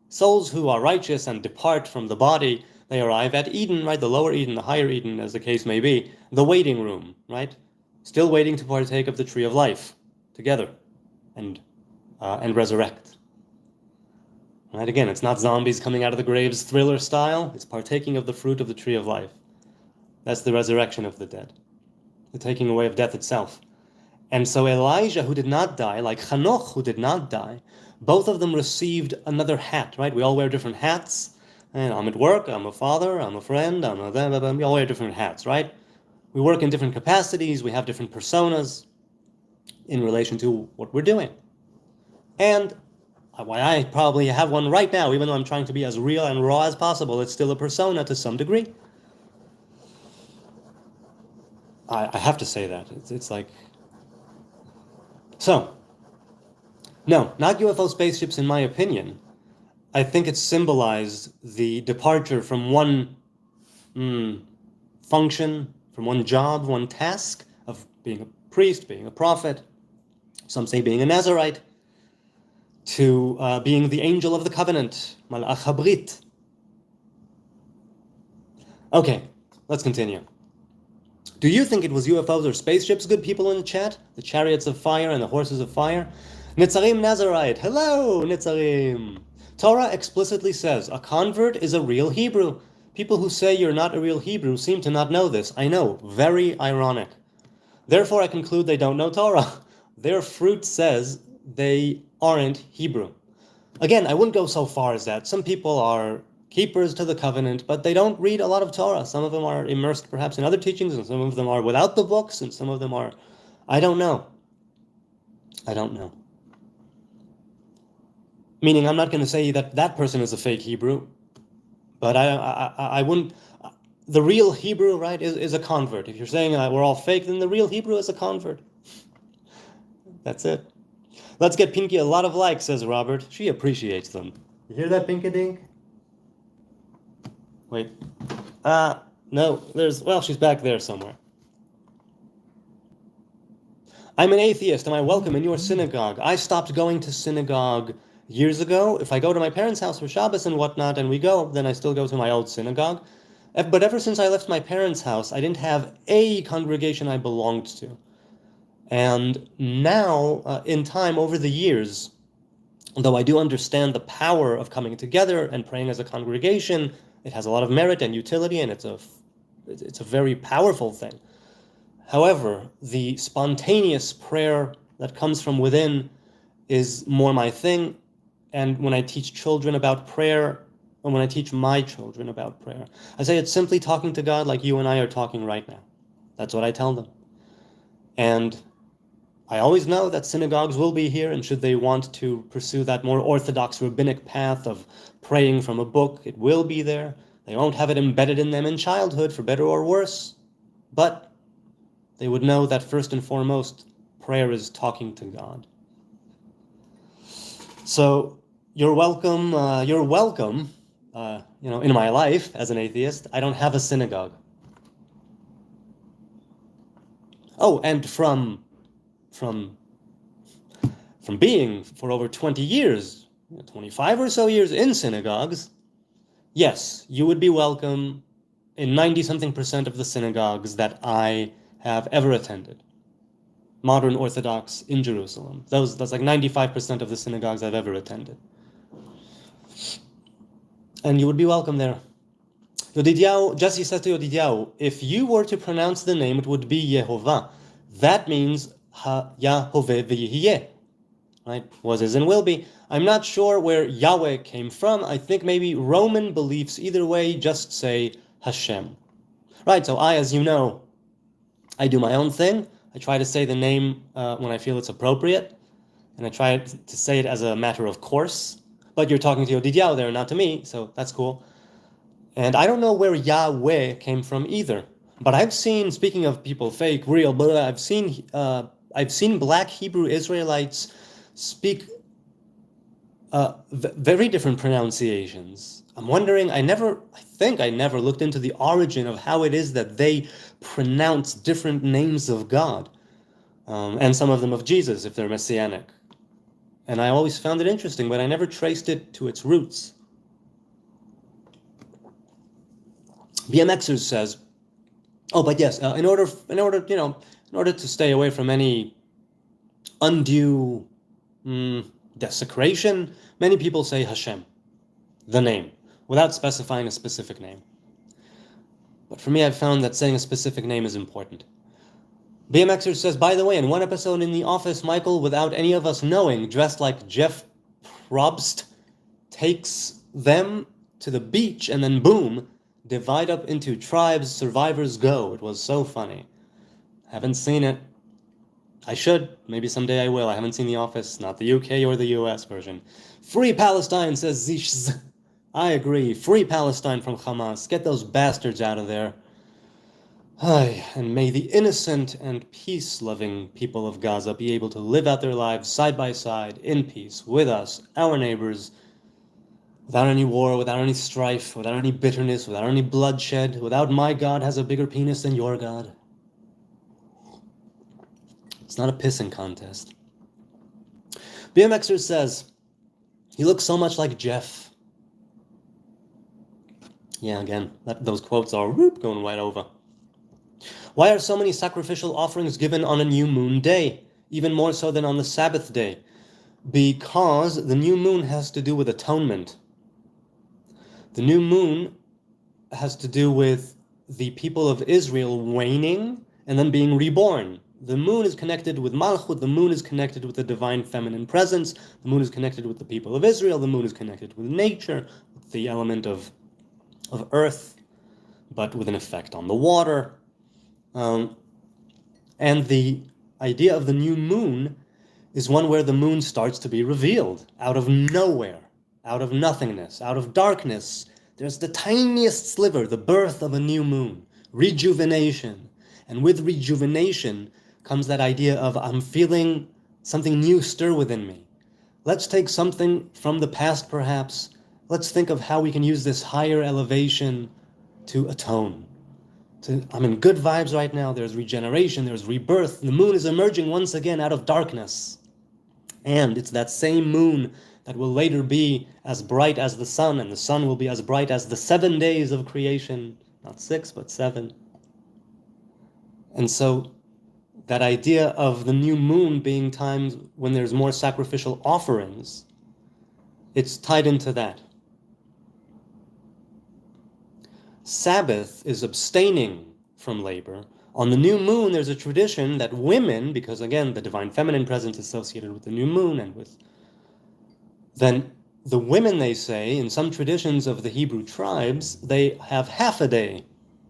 Souls who are righteous and depart from the body, they arrive at Eden, right? The lower Eden, the higher Eden, as the case may be. The waiting room, right? Still waiting to partake of the tree of life together and resurrect. Right? Again, it's not zombies coming out of the graves thriller style. It's partaking of the fruit of the tree of life. That's the resurrection of the dead, the taking away of death itself. And so Elijah, who did not die, like Hanoch, who did not die, both of them received another hat, right? We all wear different hats. And I'm at work, I'm a father, I'm a friend, we all wear different hats, right? We work in different capacities, we have different personas in relation to what we're doing. And why I probably have one right now, even though I'm trying to be as real and raw as possible, it's still a persona to some degree. I have to say that. It's like... So, no, not UFO spaceships in my opinion. I think it symbolized the departure from one function, from one job, one task of being a priest, being a prophet, some say being a Nazarite, to being the angel of the covenant, Malach HaBrit. Okay, let's continue. Do you think it was UFOs or spaceships, good people in the chat? The chariots of fire and the horses of fire? Nitzarim Nazarite. Hello, Nitzarim. Torah explicitly says a convert is a real Hebrew. People who say you're not a real Hebrew seem to not know this. I know, very ironic. Therefore, I conclude they don't know Torah. Their fruit says they aren't Hebrew. Again, I wouldn't go so far as that. Some people are keepers to the covenant, but they don't read a lot of Torah. Some of them are immersed perhaps in other teachings, and some of them are without the books, and some of them are... I don't know. Meaning, I'm not going to say that that person is a fake Hebrew, but I wouldn't... The real Hebrew, right, is a convert. If you're saying we're all fake, then the real Hebrew is a convert. That's it. Let's get Pinky a lot of likes, says Robert. She appreciates them. You hear that, Pinky Dink? Wait. No, she's back there somewhere. I'm an atheist. Am I welcome in your synagogue? I stopped going to synagogue years ago. If I go to my parents' house for Shabbos and whatnot, and we go, then I still go to my old synagogue. But ever since I left my parents' house, I didn't have a congregation I belonged to. And now, in time, over the years, though I do understand the power of coming together and praying as a congregation, it has a lot of merit and utility, and it's a very powerful thing. However, the spontaneous prayer that comes from within is more my thing. And when I teach children about prayer, and when I teach my children about prayer, I say it's simply talking to God like you and I are talking right now. That's what I tell them. And I always know that synagogues will be here, and should they want to pursue that more orthodox rabbinic path of praying from a book, it will be there. They won't have it embedded in them in childhood, for better or worse. But they would know that first and foremost, prayer is talking to God. So you're welcome. In my life as an atheist, I don't have a synagogue. Oh, and from from being for over 20 years, 25 or so years in synagogues, yes, you would be welcome in 90-something% of the synagogues that I have ever attended. Modern Orthodox in Jerusalem. That's like 95% of the synagogues I've ever attended. And you would be welcome there. Yodidiahu, Jesse says to Yodidiahu, if you were to pronounce the name, it would be Yehovah. That means Ha-Yahoveh v'Yihiyeh. Right? Was, is, and will be. I'm not sure where Yahweh came from. I think maybe Roman beliefs. Either way, just say Hashem. Right, so I, as you know, I do my own thing. I try to say the name when I feel it's appropriate, and I try to say it as a matter of course. But you're talking to Yodidiahu there, not to me, so that's cool. And I don't know where Yahweh came from either. But I've seen, speaking of people fake, real, blah, I've seen Black Hebrew Israelites speak very different pronunciations. I'm wondering, I think I never looked into the origin of how it is that they pronounce different names of God, and some of them of Jesus, if they're Messianic. And I always found it interesting, but I never traced it to its roots. BMXers says, oh, but yes, in order to stay away from any undue desecration, many people say Hashem, the name, without specifying a specific name. But for me, I've found that saying a specific name is important. BMXer says, by the way, in one episode in The Office, Michael, without any of us knowing, dressed like Jeff Probst, takes them to the beach and then boom, divide up into tribes, survivors go. It was so funny. Haven't seen it. I should. Maybe someday I will. I haven't seen The Office, not the UK or the US version. Free Palestine, says Zish. I agree. Free Palestine from Hamas. Get those bastards out of there. Ay, and may the innocent and peace-loving people of Gaza be able to live out their lives side by side, in peace, with us, our neighbors, without any war, without any strife, without any bitterness, without any bloodshed, without my God has a bigger penis than your God. It's not a pissing contest. BMXer says, he looks so much like Jeff. Yeah, again, those quotes are going right over. Why are so many sacrificial offerings given on a new moon day, even more so than on the Sabbath day? Because the new moon has to do with atonement. The new moon has to do with the people of Israel waning and then being reborn. The moon is connected with Malchut, the moon is connected with the divine feminine presence, the moon is connected with the people of Israel, the moon is connected with nature, with the element of earth, but with an effect on the water. And the idea of the new moon is one where the moon starts to be revealed out of nowhere, out of nothingness, out of darkness. There's the tiniest sliver, the birth of a new moon, rejuvenation. And with rejuvenation comes that idea of I'm feeling something new stir within me. Let's take something from the past, perhaps. Let's think of how we can use this higher elevation to atone. I'm in good vibes right now. There's regeneration, there's rebirth. The moon is emerging once again out of darkness. And it's that same moon that will later be as bright as the sun, and the sun will be as bright as the 7 days of creation. Not 6, but 7. And so that idea of the new moon being times when there's more sacrificial offerings, it's tied into that. Sabbath is abstaining from labor. On the new moon, there's a tradition that women, because again, the divine feminine presence is associated with the new moon, and with then the women, they say, in some traditions of the Hebrew tribes, they have half a day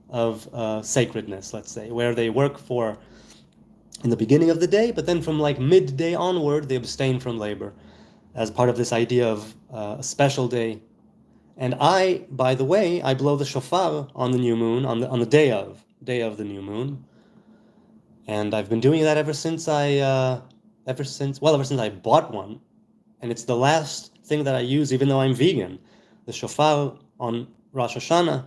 of sacredness, let's say, where they work for in the beginning of the day, but then from like midday onward, they abstain from labor as part of this idea of a special day. And I, by the way, I blow the shofar on the new moon, on the day of the new moon. And I've been doing that ever since I bought one. And it's the last thing that I use, even though I'm vegan. The shofar on Rosh Hashanah,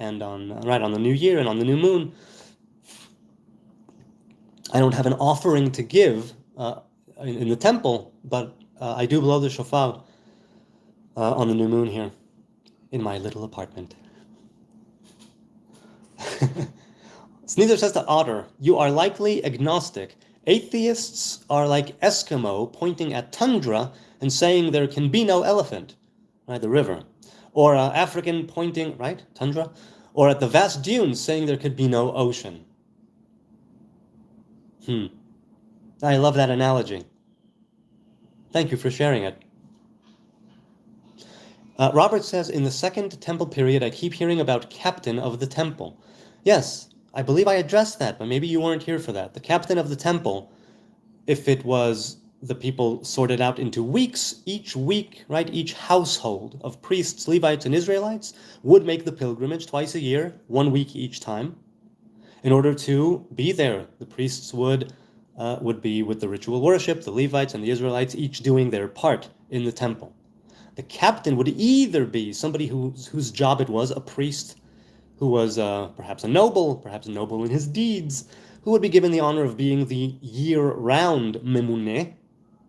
and on the New Year, and on the new moon. I don't have an offering to give in the temple, but I do blow the shofar on the new moon here in my little apartment. Sneezer says to Otter, you are likely agnostic. Atheists are like Eskimo pointing at tundra and saying there can be no elephant, right, the river. Or African pointing, right, tundra? Or at the vast dunes saying there could be no ocean. I love that analogy. Thank you for sharing it. Robert says, in the Second Temple period, I keep hearing about captain of the temple. Yes, I believe I addressed that, but maybe you weren't here for that. The captain of the temple, if it was the people sorted out into weeks, each week, right, each household of priests, Levites, and Israelites would make the pilgrimage twice a year, 1 week each time. In order to be there, the priests would be with the ritual worship, the Levites and the Israelites each doing their part in the temple. The captain would either be somebody whose job it was, a priest who was perhaps a noble in his deeds, who would be given the honor of being the year-round memune,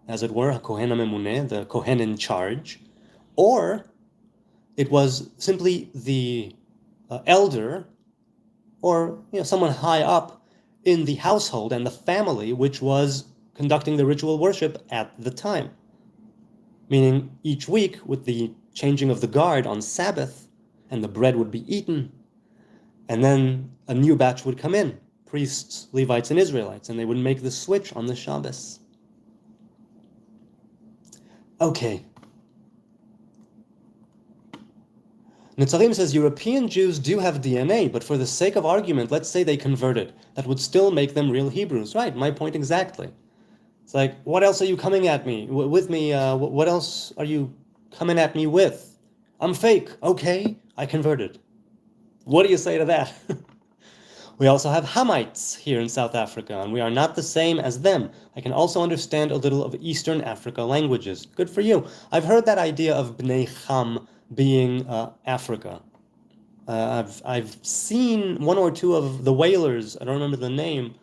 as it were, Kohen memune, the Kohen in charge, or it was simply the elder, or someone high up in the household and the family, which was conducting the ritual worship at the time. Meaning each week, with the changing of the guard on Sabbath, and the bread would be eaten, and then a new batch would come in, priests, Levites, and Israelites, and they would make the switch on the Shabbos. Okay. Netzarim says, European Jews do have DNA, but for the sake of argument, let's say they converted. That would still make them real Hebrews. Right, my point exactly. It's like, what else are you coming at me with me? What else are you coming at me with? I'm fake. Okay, I converted. What do you say to that? We also have Hamites here in South Africa, and we are not the same as them. I can also understand a little of Eastern Africa languages. Good for you. I've heard that idea of Bnei Ham being Africa. I've seen one or two of the Wailers. I don't remember the name.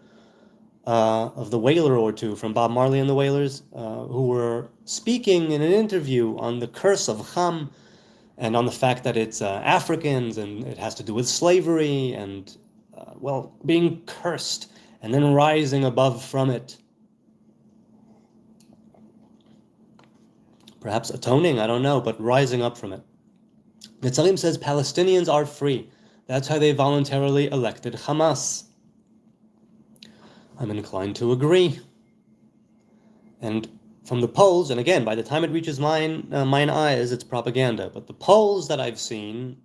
Of the Wailer or two from Bob Marley and the Wailers, who were speaking in an interview on the curse of Ham and on the fact that it's Africans and it has to do with slavery and, being cursed and then rising above from it. Perhaps atoning, I don't know, but rising up from it. Netzarim says Palestinians are free. That's how they voluntarily elected Hamas. I'm inclined to agree. And from the polls, and again, by the time it reaches mine eyes, it's propaganda. But the polls that I've seen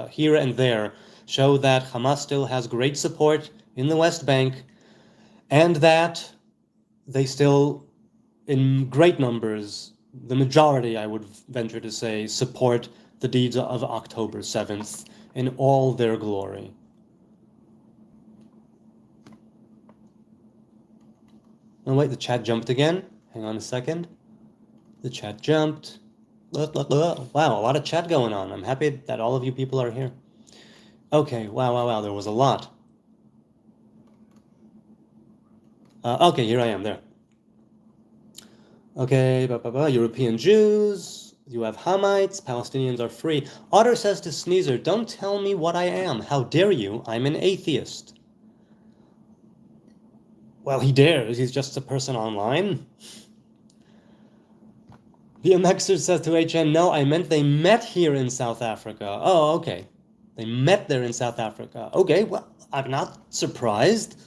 here and there show that Hamas still has great support in the West Bank, and that they still, in great numbers, the majority, I would venture to say, support the deeds of October 7th in all their glory. Oh wait, the chat jumped again. Hang on a second. The chat jumped. Wow, a lot of chat going on. I'm happy that all of you people are here. Okay, wow, there was a lot. Okay, here I am, there. Okay, European Jews, you have Hamites, Palestinians are free. Otter says to Sneezer, don't tell me what I am. How dare you? I'm an atheist. Well, he dares. He's just a person online. BMXer says to HN, no, I meant they met here in South Africa. Oh, okay. They met there in South Africa. Okay, well, I'm not surprised.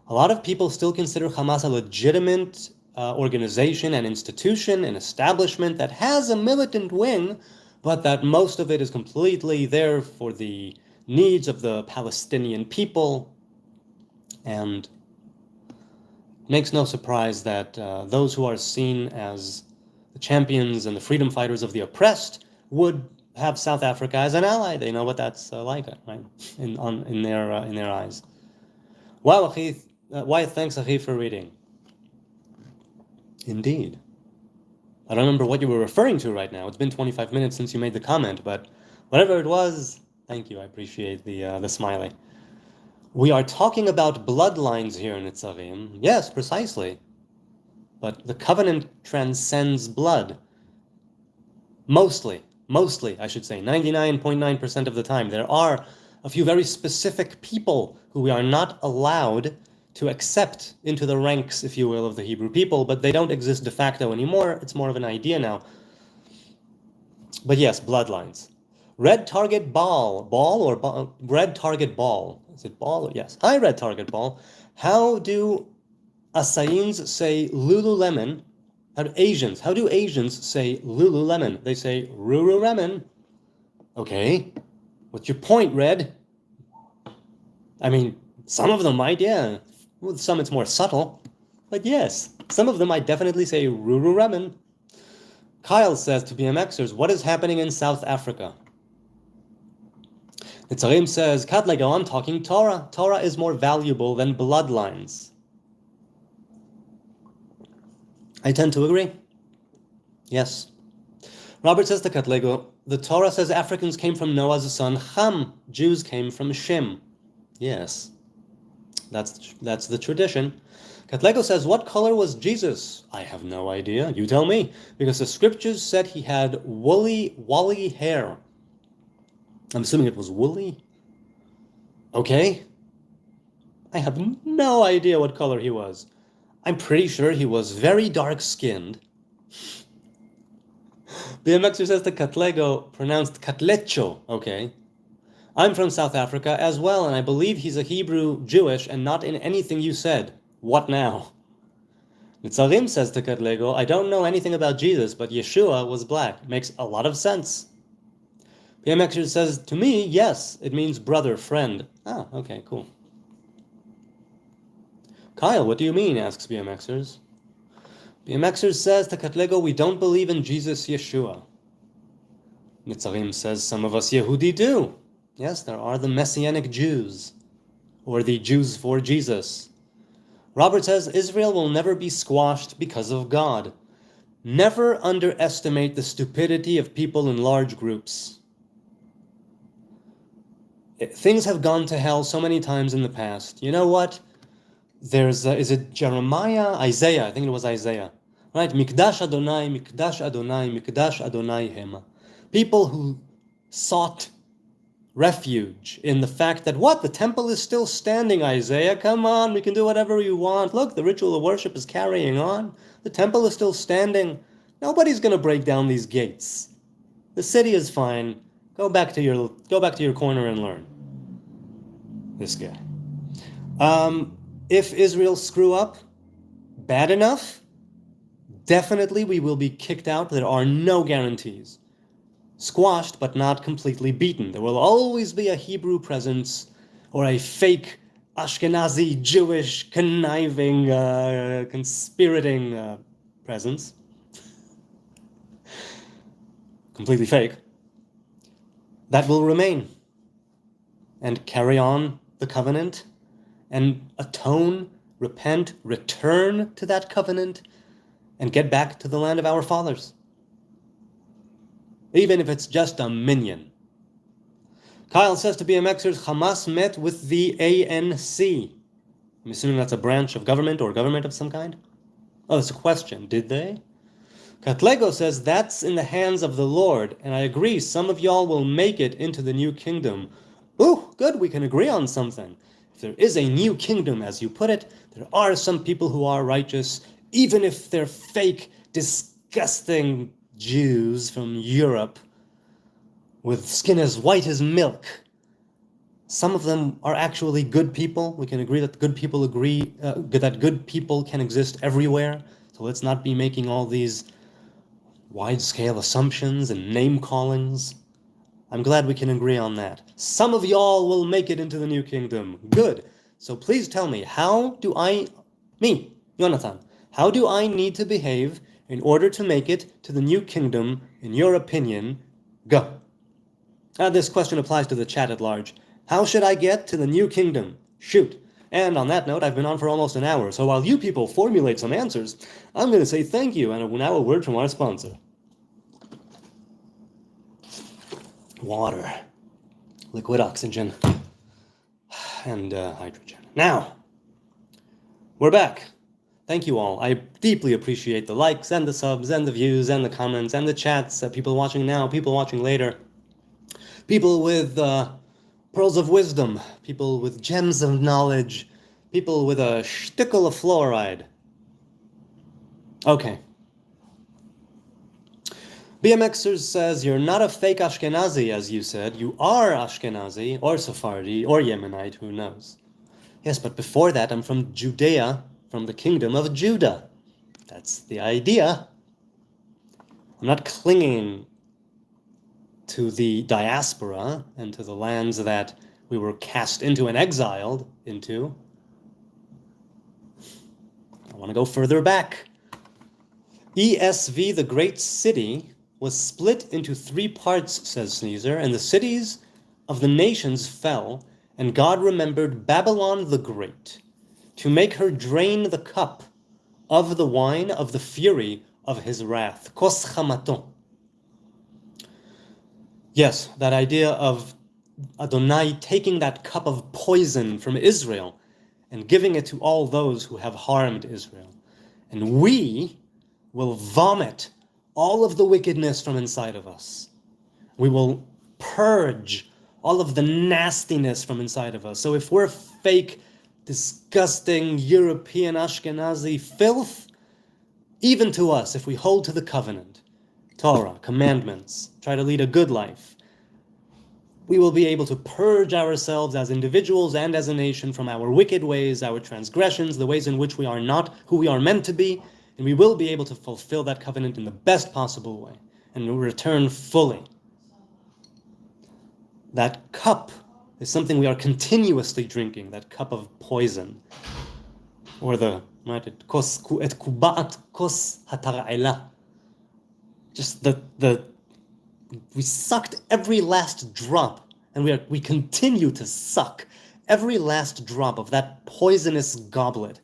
A lot of people still consider Hamas a legitimate organization and institution, an establishment that has a militant wing, but that most of it is completely there for the needs of the Palestinian people. And it makes no surprise that those who are seen as the champions and the freedom fighters of the oppressed would have South Africa as an ally. They know what that's like, right? In their eyes. Wow, Achith, why thanks, Achith, for reading. Indeed. I don't remember what you were referring to right now. It's been 25 minutes since you made the comment, but whatever it was, thank you. I appreciate the smiley. We are talking about bloodlines here in Netzarim. Yes, precisely. But the covenant transcends blood. Mostly, I should say, 99.9% of the time. There are a few very specific people who we are not allowed to accept into the ranks, if you will, of the Hebrew people, but they don't exist de facto anymore. It's more of an idea now. But yes, bloodlines. Red target ball. Ball or ball? Red target ball. Is it ball? Yes. Hi, red target ball. How do Assaïns say Lululemon? How do Asians say Lululemon? They say Ruru-Lemon. Okay. What's your point, Red? I mean, some of them might, yeah. With some it's more subtle. But yes, some of them might definitely say Ruru-Lemon. Kyle says to BMXers, what is happening in South Africa? Netzarim says, Katlego, I'm talking Torah. Torah is more valuable than bloodlines. I tend to agree. Yes. Robert says to Katlego, the Torah says Africans came from Noah's son Ham. Jews came from Shem. Yes. That's the tradition. Katlego says, what color was Jesus? I have no idea. You tell me. Because the scriptures said he had woolly hair. I'm assuming it was woolly. Okay. I have no idea what color he was. I'm pretty sure he was very dark-skinned. BMXer says to Katlego, pronounced Katlecho. Okay. I'm from South Africa as well, and I believe he's a Hebrew Jewish and not in anything you said. What now? Netzarim says to Katlego, I don't know anything about Jesus, but Yeshua was black. Makes a lot of sense. BMXer says, to me, yes, it means brother, friend. Ah, okay, cool. Kyle, what do you mean? Asks BMXers. BMXers says to Katlego, we don't believe in Jesus Yeshua. Netzarim says, some of us Yehudi do. Yes, there are the Messianic Jews, or the Jews for Jesus. Robert says, Israel will never be squashed because of God. Never underestimate the stupidity of people in large groups. Things have gone to hell so many times in the past. You know what? There's, is it Jeremiah? Isaiah, I think it was Isaiah. Right? Mikdash Adonai, Mikdash Adonai, Mikdash Adonai Hema. People who sought refuge in the fact that, what? The temple is still standing, Isaiah. Come on, we can do whatever you want. Look, the ritual of worship is carrying on. The temple is still standing. Nobody's going to break down these gates. The city is fine. Go back to your corner and learn. This guy. If Israel screw up bad enough, definitely we will be kicked out. There are no guarantees. Squashed, but not completely beaten. There will always be a Hebrew presence or a fake Ashkenazi, Jewish, conniving, conspirating presence. Completely fake. That will remain and carry on the covenant and atone, repent, return to that covenant, and get back to the land of our fathers. Even if it's just a minion. Kyle says to BMXers, Hamas met with the ANC. I'm assuming that's a branch of government or government of some kind? Oh, it's a question. Did they? Katlego says, that's in the hands of the Lord, and I agree, some of y'all will make it into the new kingdom. Ooh, good, we can agree on something. If there is a new kingdom, as you put it, there are some people who are righteous, even if they're fake, disgusting Jews from Europe with skin as white as milk. Some of them are actually good people. We can agree that good people that good people can exist everywhere. So let's not be making all these wide-scale assumptions and name-callings. I'm glad we can agree on that. Some of y'all will make it into the new kingdom. Good. So please tell me, me, Jonathan, how do I need to behave in order to make it to the new kingdom, in your opinion? Go. This question applies to the chat at large. How should I get to the new kingdom? Shoot. And on that note, I've been on for almost an hour, so while you people formulate some answers, I'm going to say thank you, and now a word from our sponsor. Water. Liquid oxygen. and hydrogen. Now, we're back. Thank you all. I deeply appreciate the likes and the subs and the views and the comments and the chats. People watching now, people watching later. People with pearls of wisdom. People with gems of knowledge. People with a shtickle of fluoride. Okay. BMXers says, you're not a fake Ashkenazi, as you said. You are Ashkenazi, or Sephardi, or Yemenite, who knows. Yes, but before that, I'm from Judea, from the kingdom of Judah. That's the idea. I'm not clinging to the diaspora and to the lands that we were cast into and exiled into. I want to go further back. ESV, the great city, was split into 3 parts, says Sneezer, and the cities of the nations fell, and God remembered Babylon the Great, to make her drain the cup of the wine of the fury of his wrath. Kos chamato. Yes, that idea of Adonai taking that cup of poison from Israel and giving it to all those who have harmed Israel. And we will vomit all of the wickedness from inside of us. We will purge all of the nastiness from inside of us. So if we're fake, disgusting European Ashkenazi filth, even to us, if we hold to the covenant, Torah, commandments, try to lead a good life, we will be able to purge ourselves as individuals and as a nation from our wicked ways, our transgressions, the ways in which we are not who we are meant to be, and we will be able to fulfill that covenant in the best possible way and return fully. That cup is something we are continuously drinking, that cup of poison, or the kubaat kos hatar'ela. Just we sucked every last drop, and we continue to suck every last drop of that poisonous goblet.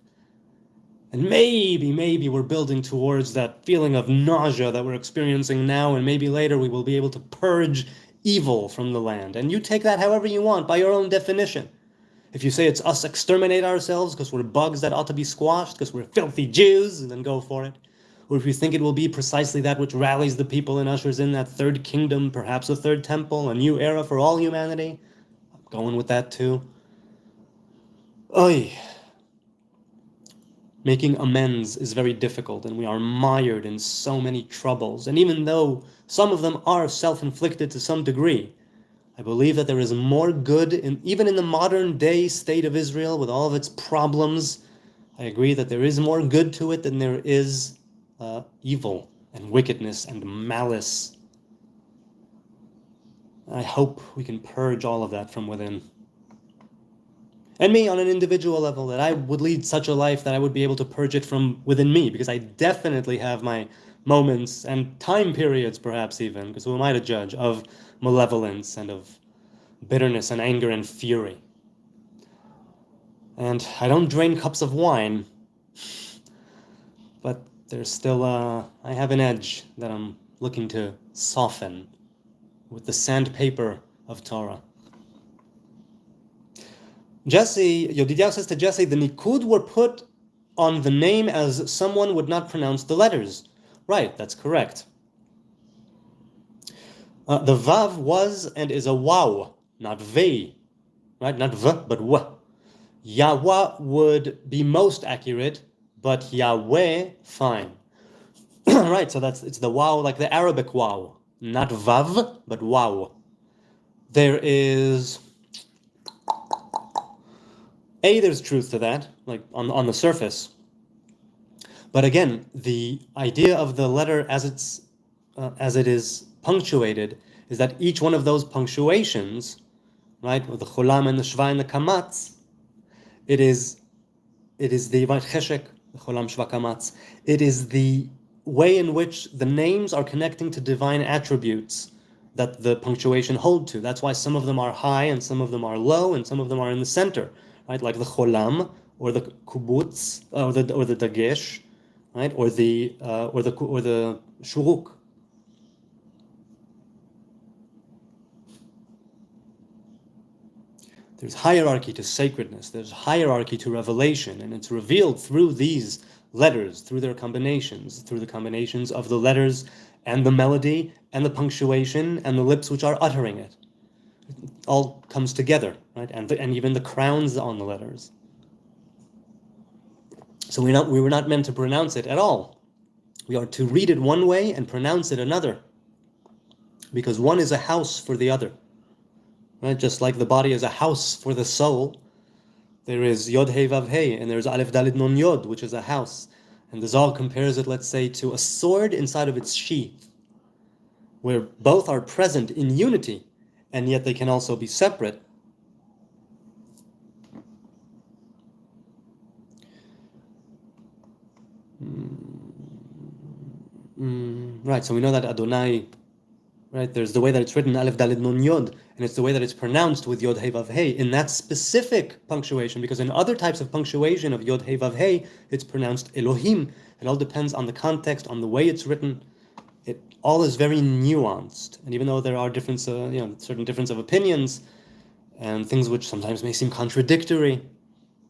And maybe we're building towards that feeling of nausea that we're experiencing now, and maybe later we will be able to purge evil from the land. And you take that however you want, by your own definition. If you say it's us exterminate ourselves because we're bugs that ought to be squashed, because we're filthy Jews, and then go for it. Or if you think it will be precisely that which rallies the people and ushers in that third kingdom, perhaps a third temple, a new era for all humanity, I'm going with that too. Oy. Making amends is very difficult, and we are mired in so many troubles. And even though some of them are self-inflicted to some degree, I believe that there is more good, even in the modern day state of Israel, with all of its problems. I agree that there is more good to it than there is evil and wickedness and malice. I hope we can purge all of that from within. And me, on an individual level, that I would lead such a life that I would be able to purge it from within me, because I definitely have my moments and time periods, perhaps even, because who am I to judge, of malevolence and of bitterness and anger and fury. And I don't drain cups of wine, but there's still I have an edge that I'm looking to soften with the sandpaper of Torah. Jesse, Yodidiah says to Jesse, the Nikud were put on the name as someone would not pronounce the letters. Right, that's correct. The Vav was and is a Waw, not Vei. Right, not V, but W. Yahweh would be most accurate, but Yahweh, fine. Right, so it's the Waw, like the Arabic Waw. Not Vav, but Waw. There is... there's truth to that, like on the surface. But again, the idea of the letter as it is punctuated is that each one of those punctuations, right, with the cholam and the shva and the kamatz, it is the right cheshek, the cholam shva kamatz. It is the way in which the names are connecting to divine attributes that the punctuation hold to. That's why some of them are high and some of them are low and some of them are in the center. Right, like the cholam or the kubutz or the dagesh, right, or the shuruk. There's hierarchy to sacredness, there's hierarchy to revelation, and it's revealed through these letters, through their combinations, through the combinations of the letters and the melody and the punctuation and the lips which are uttering it. It all comes together, right? And even the crowns on the letters. So we were not meant to pronounce it at all. We are to read it one way and pronounce it another, because one is a house for the other. Right? Just like the body is a house for the soul, there is Yod He Vav He, and there's Aleph Dalet Nun Yod, which is a house. And the Zohar compares it, let's say, to a sword inside of its sheath, where both are present in unity, and yet they can also be separate. Right, so we know that Adonai, right, there's the way that it's written, Aleph Dalet Nun Yod, and it's the way that it's pronounced with Yod He Vav He, in that specific punctuation, because in other types of punctuation of Yod He Vav He, it's pronounced Elohim. It all depends on the context, on the way it's written. It all is very nuanced, and even though there are certain difference of opinions, and things which sometimes may seem contradictory,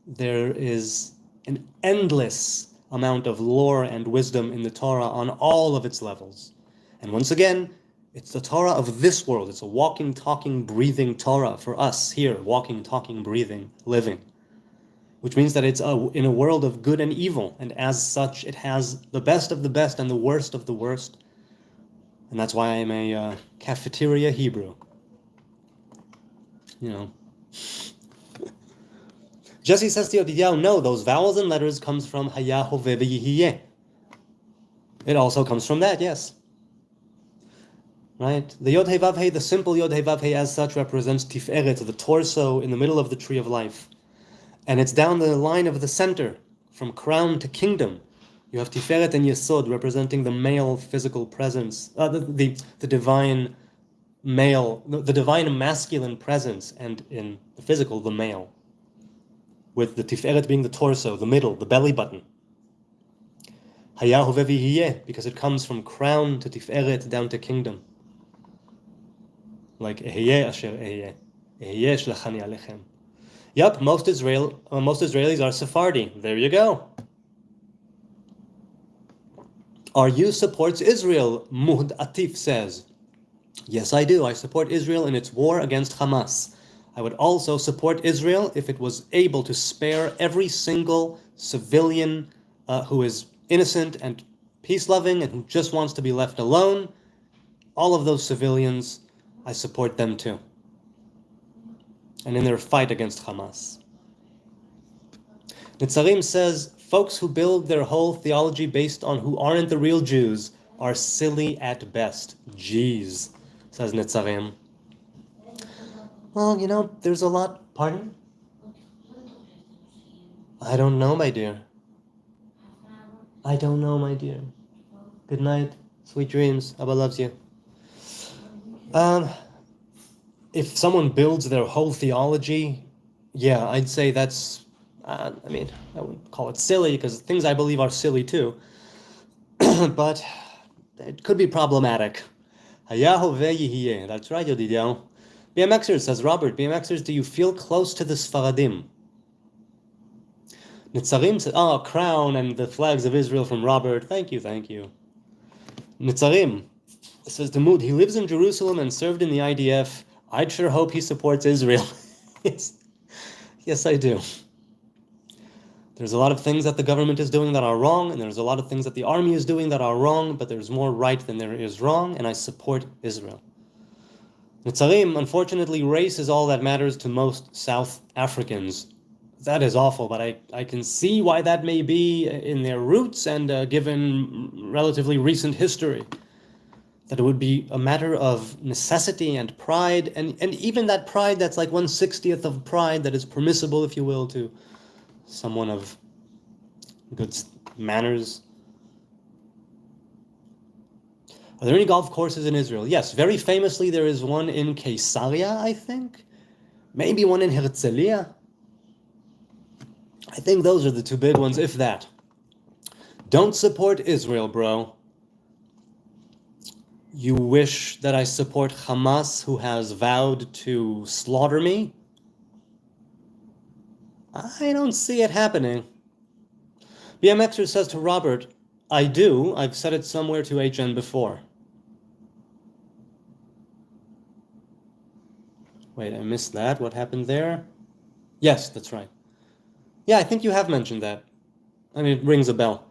there is an endless amount of lore and wisdom in the Torah on all of its levels. And once again, it's the Torah of this world. It's a walking, talking, breathing Torah for us here, walking, talking, breathing, living. Which means that it's in a world of good and evil, and as such, it has the best of the best and the worst of the worst. And that's why I'm a cafeteria Hebrew. You know. Jesse says to Yodidiah, no, those vowels and letters comes from Haya, Hoveh, V'Yihiyeh. It also comes from that, yes. Right? The Yod He Vav He, the simple Yod He Vav He as such represents Tiferet, the torso in the middle of the tree of life. And it's down the line of the center, from crown to kingdom. You have Tiferet and Yesod representing the male physical presence, the divine male, the divine masculine presence, and in the physical, the male. With the Tiferet being the torso, the middle, the belly button. Haya Hoveh V'Yihiyeh, because it comes from crown to Tiferet down to kingdom. Like Ehiyeh Asher Ehiyeh, Ehiyeh Shlachani Alechem. Yep, most Israelis are Sephardi. There you go. RU supports Israel, Muhd Atif says. Yes, I do. I support Israel in its war against Hamas. I would also support Israel if it was able to spare every single civilian who is innocent and peace-loving and who just wants to be left alone. All of those civilians, I support them too. And in their fight against Hamas. Netzarim says, folks who build their whole theology based on who aren't the real Jews are silly at best. Jeez, says Netzarim. Well, you know, there's a lot... Pardon? I don't know, my dear. I don't know, my dear. Good night. Sweet dreams. Abba loves you. If someone builds their whole theology, yeah, I'd say that's... I wouldn't call it silly, because things I believe are silly too. But it could be problematic. Haya Hoveh Yihiyeh. That's right, Yodidiah. BMXers, says Robert, BMXers, do you feel close to the Sfaradim? Netzarim says, crown and the flags of Israel from Robert. Thank you. Netzarim says to Mood, he lives in Jerusalem and served in the IDF. I'd sure hope he supports Israel. Yes, I do. There's a lot of things that the government is doing that are wrong, and there's a lot of things that the army is doing that are wrong, but there's more right than there is wrong, and I support Israel. Netzarim, unfortunately, race is all that matters to most South Africans. That is awful, but I can see why that may be in their roots and given relatively recent history. That it would be a matter of necessity and pride, and even that pride that's like 1/60th of pride that is permissible, if you will, to someone of good manners. Are there any golf courses in Israel? Yes, very famously there is one in Caesarea, I think. Maybe one in Herzliya. I think those are the two big ones, if that. Don't support Israel, bro. You wish that I support Hamas, who has vowed to slaughter me? I don't see it happening. BMXer says to Robert, I do. I've said it somewhere to HN before. Wait, I missed that. What happened there? Yes, that's right. Yeah, I think you have mentioned that. I mean, it rings a bell.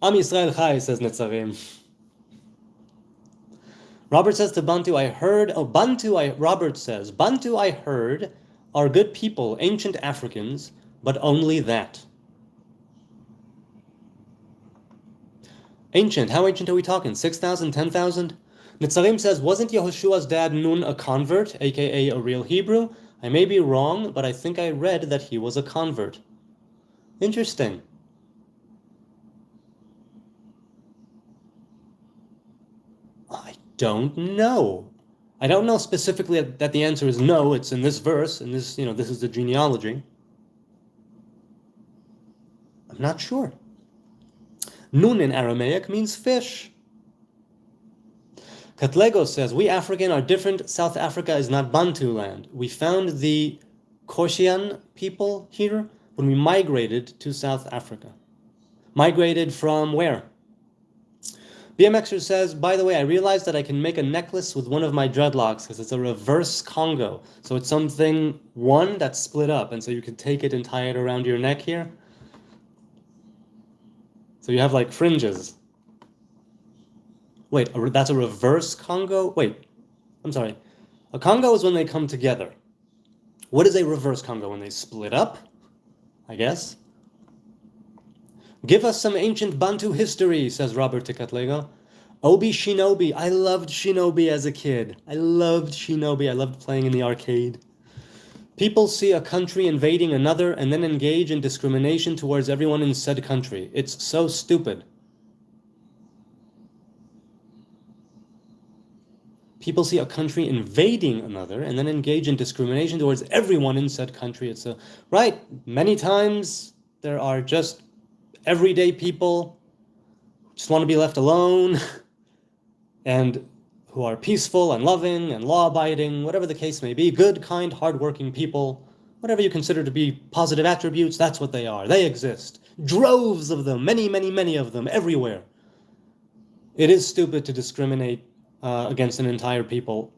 Am Yisrael Chai, says Netzarim. Robert says to Bantu, I heard. Oh, Robert says, Bantu, I heard, are good people, ancient Africans, but only that. Ancient, how ancient are we talking? 6,000, 10,000? Netzarim says, wasn't Yehoshua's dad Nun a convert, aka a real Hebrew? I may be wrong, but I think I read that he was a convert. Interesting. I don't know. I don't know specifically that the answer is no. It's in this verse, and this, this is the genealogy. I'm not sure. Nun in Aramaic means fish. Katlego says, we African are different. South Africa is not Bantu land. We found the Koshian people here when we migrated to South Africa. Migrated from where? BMXer says, by the way, I realized that I can make a necklace with one of my dreadlocks because it's a reverse Congo. So it's something, one, that's split up. And so you can take it and tie it around your neck here. So you have like fringes. Wait, that's a reverse Congo? Wait, I'm sorry. A Congo is when they come together. What is a reverse Congo? When they split up, I guess? Give us some ancient Bantu history, says Robert Tikatlego. Obi Shinobi. I loved Shinobi as a kid. I loved Shinobi. I loved playing in the arcade. People see a country invading another and then engage in discrimination towards everyone in said country. It's so stupid. People see a country invading another and then engage in discrimination towards everyone in said country. It's right. Many times there are just everyday people who just want to be left alone and who are peaceful and loving and law-abiding, whatever the case may be, good, kind, hardworking people, whatever you consider to be positive attributes, that's what they are. They exist. Droves of them, many, many, many of them, everywhere. It is stupid to discriminate against an entire people.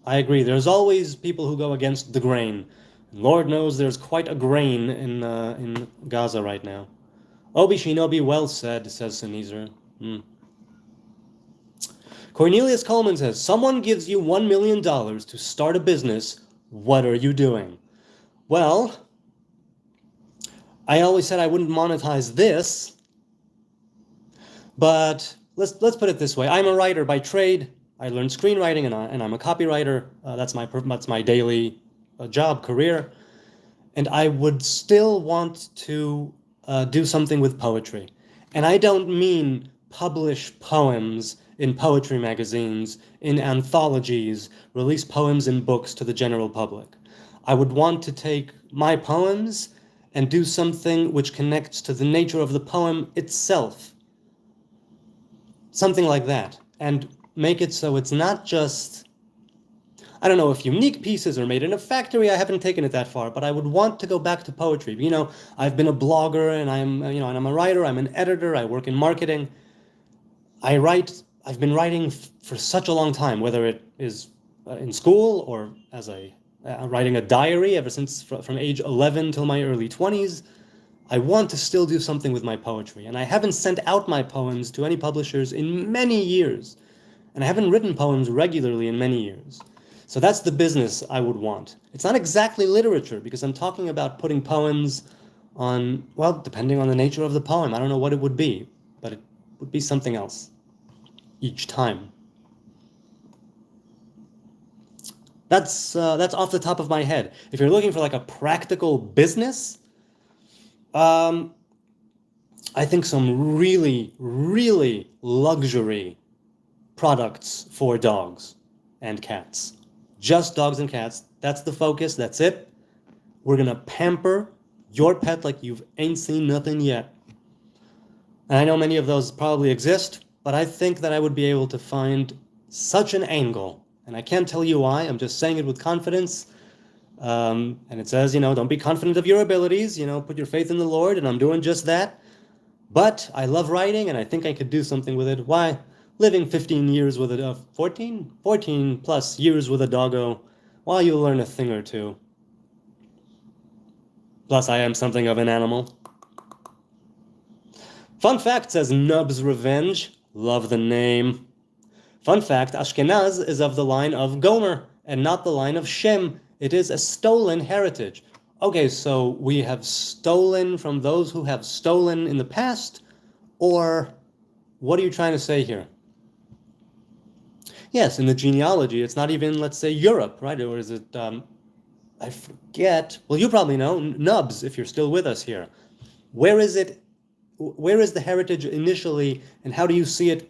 I agree. There's always people who go against the grain. Lord knows there's quite a grain in Gaza right now. Obi Shinobi, well said, says Sneezer. Cornelius Coleman says, someone gives you $1 million to start a business. What are you doing? Well, I always said I wouldn't monetize this, but let's put it this way. I'm a writer by trade. I learned screenwriting, and I'm a copywriter. That's my daily job, career. And I would still want to do something with poetry. And I don't mean publish poems in poetry magazines, in anthologies, release poems in books to the general public. I would want to take my poems and do something which connects to the nature of the poem itself. Something like that. And make it so it's not just, I don't know if unique pieces are made in a factory. I haven't taken it that far, but I would want to go back to poetry. I've been a blogger and I'm a writer, I'm an editor, I work in marketing. I've been writing for such a long time, whether it is in school or as writing a diary ever since from age 11 till my early 20s. I want to still do something with my poetry, and I haven't sent out my poems to any publishers in many years, and I haven't written poems regularly in many years. So that's the business I would want. It's not exactly literature, because I'm talking about putting poems on, well, depending on the nature of the poem. I don't know what it would be, but it would be something else each time. That's off the top of my head. If you're looking for like a practical business, I think some really, really luxury products for dogs and cats. Just dogs and cats. That's the focus. That's it. We're going to pamper your pet like you ain't seen nothing yet. And I know many of those probably exist, but I think that I would be able to find such an angle. And I can't tell you why. I'm just saying it with confidence. And it says, don't be confident of your abilities, put your faith in the Lord, and I'm doing just that. But I love writing, and I think I could do something with it. Why? Living 15 years with a 14 plus years with a doggo, why you'll learn a thing or two. Plus, I am something of an animal. Fun fact, says Nub's Revenge. Love the name. Fun fact, Ashkenaz is of the line of Gomer and not the line of Shem. It is a stolen heritage. Okay, so we have stolen from those who have stolen in the past, or what are you trying to say here? Yes, in the genealogy, it's not even, let's say, Europe, right? Or is it, I forget. Well, you probably know, Nubs, if you're still with us here. Where is it? Where is the heritage initially, and how do you see it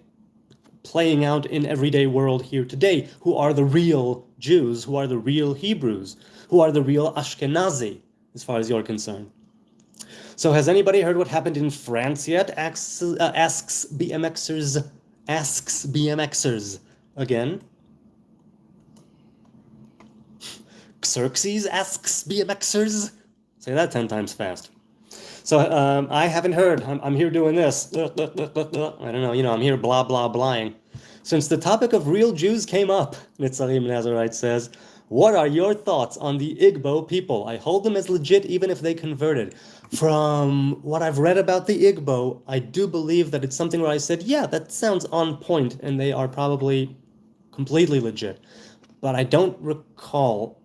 playing out in everyday world here today? Who are the real Jews? Who are the real Hebrews? Who are the real Ashkenazi, as far as you're concerned? So has anybody heard what happened in France yet? Asks BMXers again. Xerxes asks BMXers. Say that 10 times fast. So I haven't heard. I'm here doing this. I don't know. I'm here blah, blah, blahing. Since the topic of real Jews came up, Nitzarim Nazarite says, what are your thoughts on the Igbo people? I hold them as legit even if they converted. From what I've read about the Igbo, I do believe that it's something where I said, yeah, that sounds on point, and they are probably completely legit. But I don't recall.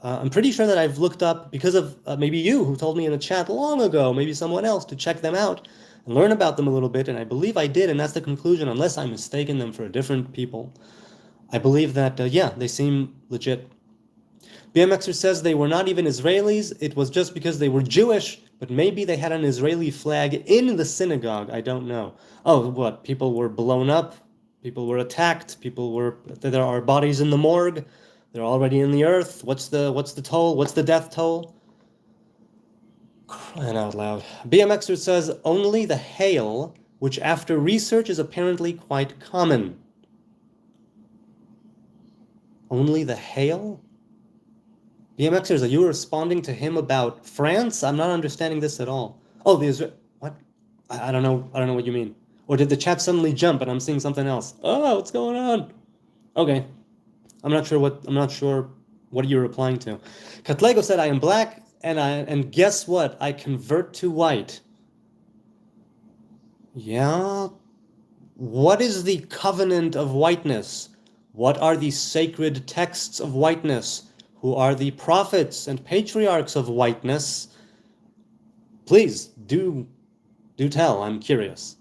I'm pretty sure that I've looked up, because of maybe you, who told me in the chat long ago, maybe someone else, to check them out and learn about them a little bit, and I believe I did, and that's the conclusion, unless I'm mistaken them for different people. I believe that, yeah, they seem legit. BMXer says they were not even Israelis, it was just because they were Jewish, but maybe they had an Israeli flag in the synagogue, I don't know. Oh, what, people were blown up, people were attacked, there are bodies in the morgue, they're already in the earth. What's the toll? What's the death toll? Crying out loud. BMXer says only the hail, which after research is apparently quite common. Only the hail? BMXers, are you responding to him about France? I'm not understanding this at all. Oh, what? I don't know. I don't know what you mean. Or did the chat suddenly jump and I'm seeing something else? Oh, what's going on? Okay. I'm not sure what you're replying to. Katlego said, I am black, and guess what? I convert to white. Yeah? What is the covenant of whiteness? What are the sacred texts of whiteness? Who are the prophets and patriarchs of whiteness? Please, do tell, I'm curious.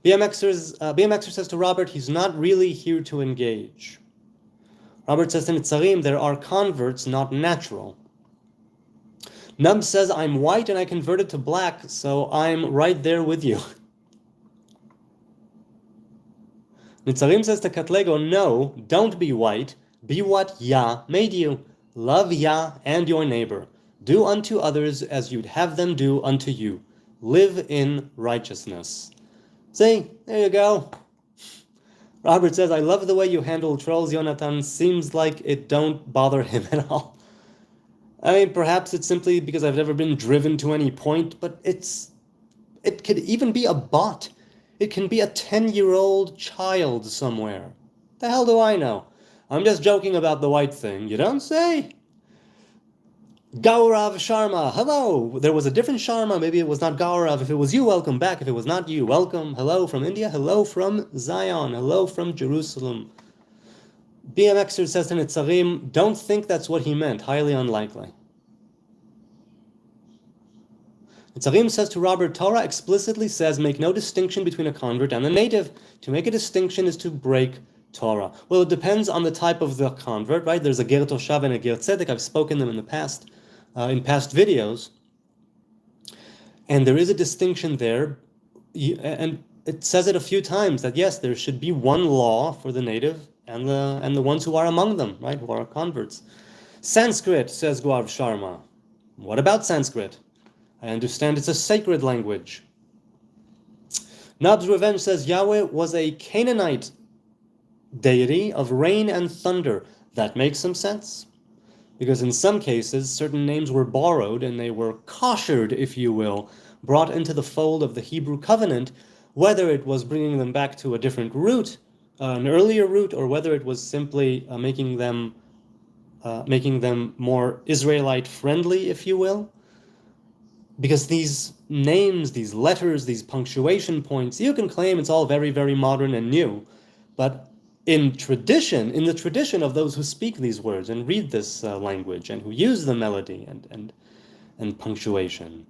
BMXer says to Robert, he's not really here to engage. Robert says in Tzarim, there are converts, not natural. Nub says, I'm white and I converted to black, so I'm right there with you. Nitzarim says to Katlego, no, don't be white. Be what Yah made you. Love Yah and your neighbor. Do unto others as you'd have them do unto you. Live in righteousness. See, there you go. Robert says, I love the way you handle trolls, Jonathan. Seems like it don't bother him at all. I mean, perhaps it's simply because I've never been driven to any point, but it could even be a bot. It can be a 10-year-old child somewhere. The hell do I know? I'm just joking about the white thing. You don't say? Gaurav Sharma, hello. There was a different Sharma. Maybe it was not Gaurav. If it was you, welcome back. If it was not you, welcome. Hello from India. Hello from Zion. Hello from Jerusalem. BMXer says in Itzarim, don't think that's what he meant. Highly unlikely. Itzarim says to Robert, Torah explicitly says make no distinction between a convert and a native. To make a distinction is to break Torah. Well, it depends on the type of the convert, right? There's a ger toshav and a ger tzedek. I've spoken them in the past, in past videos. And there is a distinction there. And it says it a few times that yes, there should be one law for the native and the ones who are among them, right, who are converts. Sanskrit, says Gaurav Sharma. What about Sanskrit? I understand it's a sacred language. Nab's Revenge says Yahweh was a Canaanite deity of rain and thunder. That makes some sense. Because in some cases, certain names were borrowed and they were koshered, if you will, brought into the fold of the Hebrew covenant, whether it was bringing them back to a different root, an earlier root, or whether it was simply making them more Israelite friendly, if you will. Because these names, these letters, these punctuation points, you can claim it's all very, very modern and new, but in the tradition of those who speak these words and read this language and who use the melody and punctuation,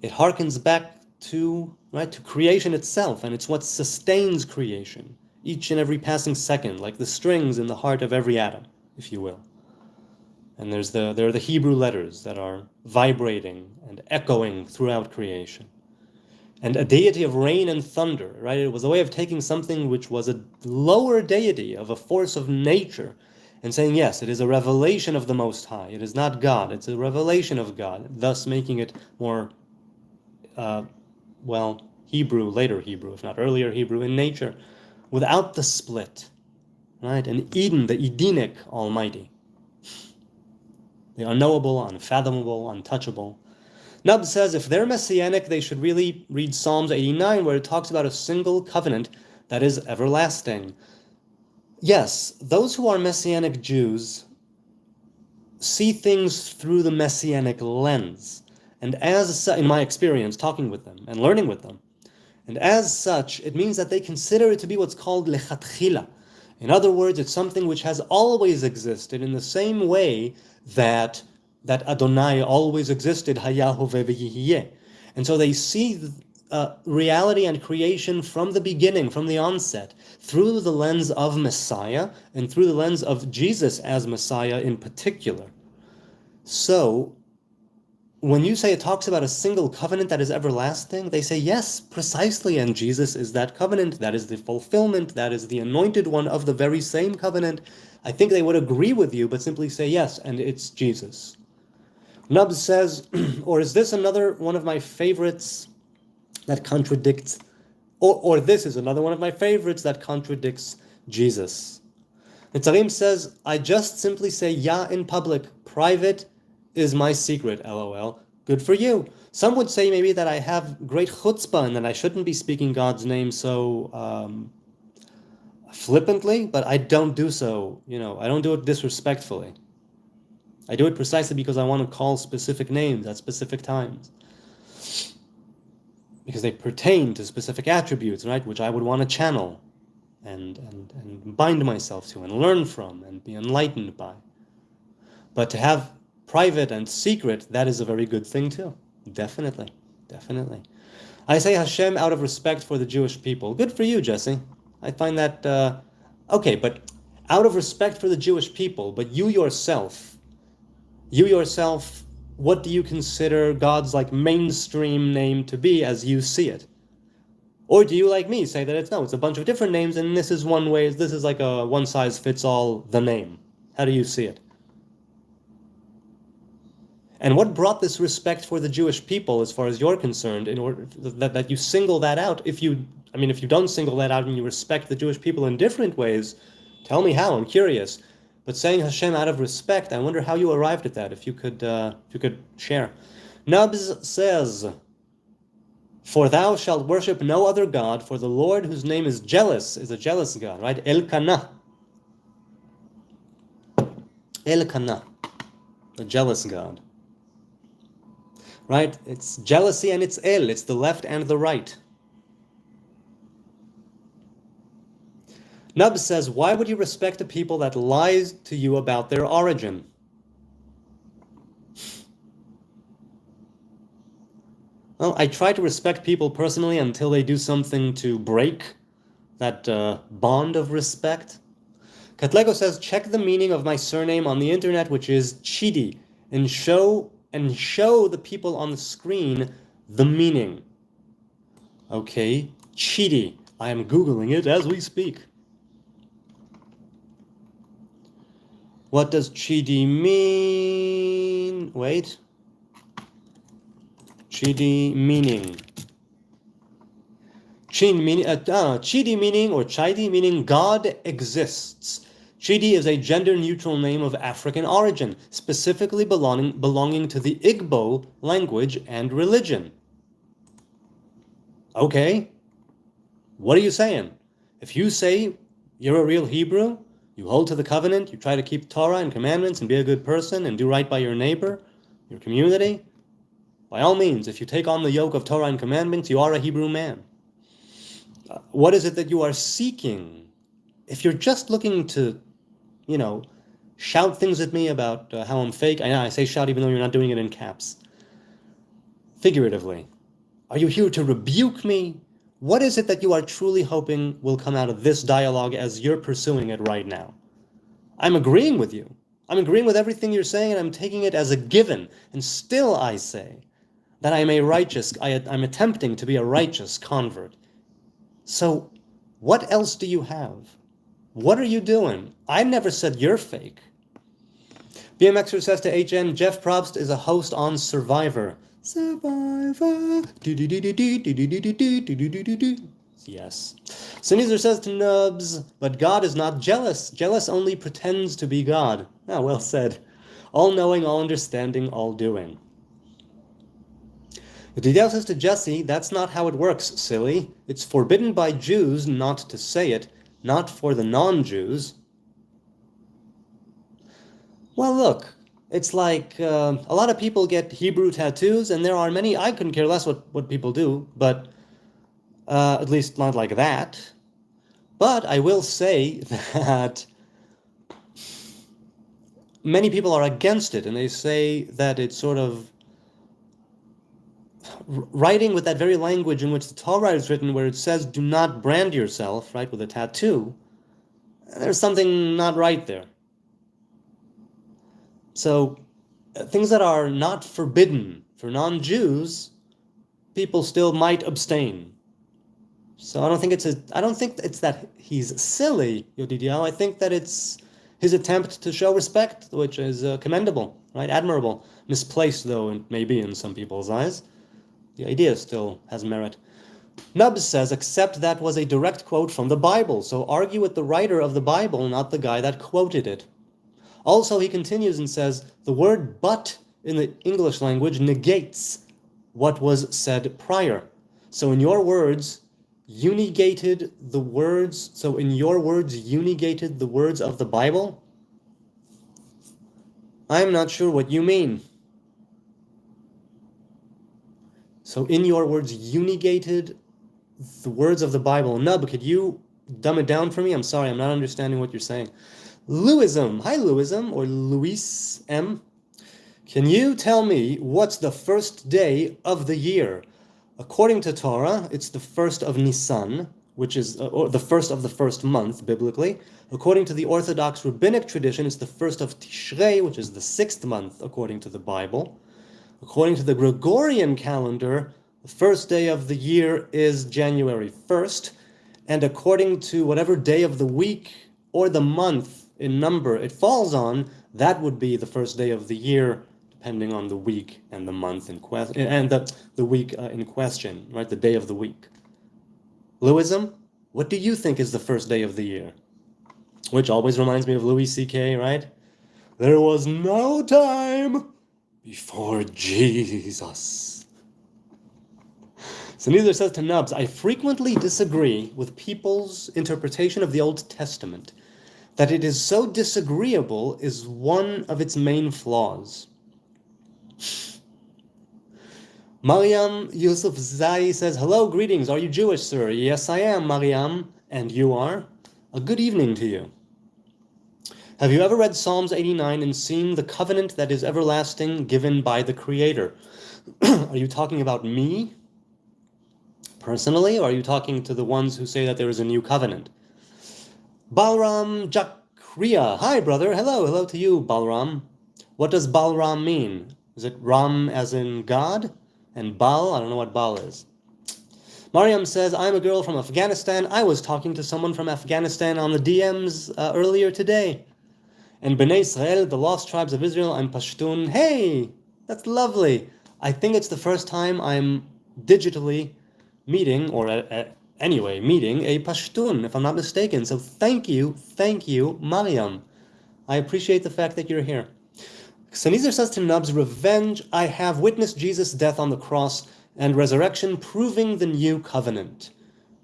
it harkens back to creation itself, and it's what sustains creation, each and every passing second, like the strings in the heart of every atom, if you will. And there are the Hebrew letters that are vibrating and echoing throughout creation. And a deity of rain and thunder, right? It was a way of taking something which was a lower deity, of a force of nature, and saying, yes, it is a revelation of the Most High. It is not God, it's a revelation of God, thus making it more, Hebrew, later Hebrew, if not earlier Hebrew, in nature, without the split, right? And Eden, the Edenic Almighty. The unknowable, unfathomable, untouchable. Nub says if they're messianic, they should really read Psalms 89, where it talks about a single covenant that is everlasting. Yes, those who are messianic Jews see things through the messianic lens. And in my experience, talking with them and learning with them, and as such, it means that they consider it to be what's called lechatchila. In other words, it's something which has always existed in the same way that Adonai always existed, Hayahu ve'yihiyeh. And so they see reality and creation from the beginning, from the onset, through the lens of Messiah and through the lens of Jesus as Messiah in particular. So, when you say it talks about a single covenant that is everlasting, they say, yes, precisely, and Jesus is that covenant, that is the fulfillment, that is the anointed one of the very same covenant. I think they would agree with you, but simply say, yes, and it's Jesus. Nub says, or is this another one of my favorites that contradicts, or this is another one of my favorites that contradicts Jesus? Nitzarim says, I just simply say ya in public, private is my secret, LOL. Good for you. Some would say maybe that I have great chutzpah and that I shouldn't be speaking God's name so flippantly, but I don't do so. I don't do it disrespectfully. I do it precisely because I want to call specific names at specific times. Because they pertain to specific attributes, right, which I would want to channel and bind myself to and learn from and be enlightened by. But to have private and secret, that is a very good thing too. Definitely. I say Hashem out of respect for the Jewish people. Good for you, Jesse. I find that, okay, but out of respect for the Jewish people, but you yourself, what do you consider God's mainstream name to be as you see it? Or do you, like me, say that it's a bunch of different names and this is one way, this is like a one-size-fits-all the name? How do you see it? And what brought this respect for the Jewish people, as far as you're concerned, in order that you single that out? If you don't single that out and you respect the Jewish people in different ways, tell me how. I'm curious. But saying Hashem out of respect, I wonder how you arrived at that. If you could share. Nubs says, "For thou shalt worship no other God, for the Lord, whose name is jealous, is a jealous God." Right? Elkanah, the jealous God. Right? It's jealousy and it's El. It's the left and the right. Nub says, why would you respect a people that lies to you about their origin? Well, I try to respect people personally until they do something to break that bond of respect. Katlego says, check the meaning of my surname on the internet, which is Chidi, and show the people on the screen the meaning. Okay, Chidi. I am Googling it as we speak. What does Chidi mean? Wait. Chidi meaning. Chidi meaning or Chidi meaning God exists. Chidi is a gender-neutral name of African origin, specifically belonging to the Igbo language and religion. Okay, what are you saying? If you say you're a real Hebrew, you hold to the covenant, you try to keep Torah and commandments and be a good person and do right by your neighbor, your community, by all means, if you take on the yoke of Torah and commandments, you are a Hebrew man. What is it that you are seeking? If you're just looking to, shout things at me about how I'm fake, I say shout even though you're not doing it in caps. Figuratively. Are you here to rebuke me? What is it that you are truly hoping will come out of this dialogue as you're pursuing it right now? I'm agreeing with you. I'm agreeing with everything you're saying, and I'm taking it as a given. And still I say that I'm attempting to be a righteous convert. So what else do you have? What are you doing? I never said you're fake. BMXer says to HN, Jeff Probst is a host on Survivor. Survivor. Yes. Sinizer says to Nubs, but God is not jealous. Jealous only pretends to be God. Ah, well said. All-knowing, all-understanding, all-doing. Yedidiah says to Jesse, that's not how it works, silly. It's forbidden by Jews not to say it, not for the non-Jews. Well, look, it's like a lot of people get Hebrew tattoos, and there are many, I couldn't care less what people do, but at least not like that. But I will say that many people are against it, and they say that it's sort of writing with that very language in which the Torah is written, where it says, do not brand yourself, right, with a tattoo. There's something not right there. So things that are not forbidden for non-Jews, people still might abstain. So I don't think it's that he's silly, Yodidiah. I think that it's his attempt to show respect, which is commendable, right? Admirable. Misplaced, though, it may be in some people's eyes. The idea still has merit. Nubs says, except that was a direct quote from the Bible, so argue with the writer of the Bible, not the guy that quoted it. Also, he continues and says, the word but in the English language negates what was said prior. So in your words, unigated the words of the Bible? I'm not sure what you mean. So in your words, unigated the words of the Bible. Nub, could you dumb it down for me? I'm sorry, I'm not understanding what you're saying. Louism. Hi, Louism, or Luis M. Can you tell me what's the first day of the year? According to Torah, it's the first of Nisan, which is the first of the first month, biblically. According to the Orthodox rabbinic tradition, it's the first of Tishrei, which is the sixth month, according to the Bible. According to the Gregorian calendar, the first day of the year is January 1st, and according to whatever day of the week or the month in number it falls on, that would be the first day of the year, depending on the week and the month in question, and the week in question, right? The day of the week. Louism, what do you think is the first day of the year? Which always reminds me of Louis C.K., right? There was no time before Jesus. So neither says to Nubs, I frequently disagree with people's interpretation of the Old Testament. That it is so disagreeable is one of its main flaws. Mariam Yusuf Zai says, hello, greetings. Are you Jewish, sir? Yes, I am, Mariam. And you are? A good evening to you. Have you ever read Psalms 89 and seen the covenant that is everlasting given by the Creator? Are you talking about me personally, or are you talking to the ones who say that there is a new covenant? Balram Jakriya. Hi, brother. Hello to you, Balram. What does Balram mean? Is it Ram as in God? And Bal? I don't know what Bal is. Mariam says, I'm a girl from Afghanistan. I was talking to someone from Afghanistan on the DMs earlier today. And Bnei Israel, the lost tribes of Israel, I'm Pashtun. Hey, that's lovely. I think it's the first time I'm digitally meeting, or anyway, meeting a Pashtun, if I'm not mistaken. So thank you, Mariam. I appreciate the fact that you're here. Sanizar says to Nubs, revenge, I have witnessed Jesus' death on the cross and resurrection, proving the new covenant.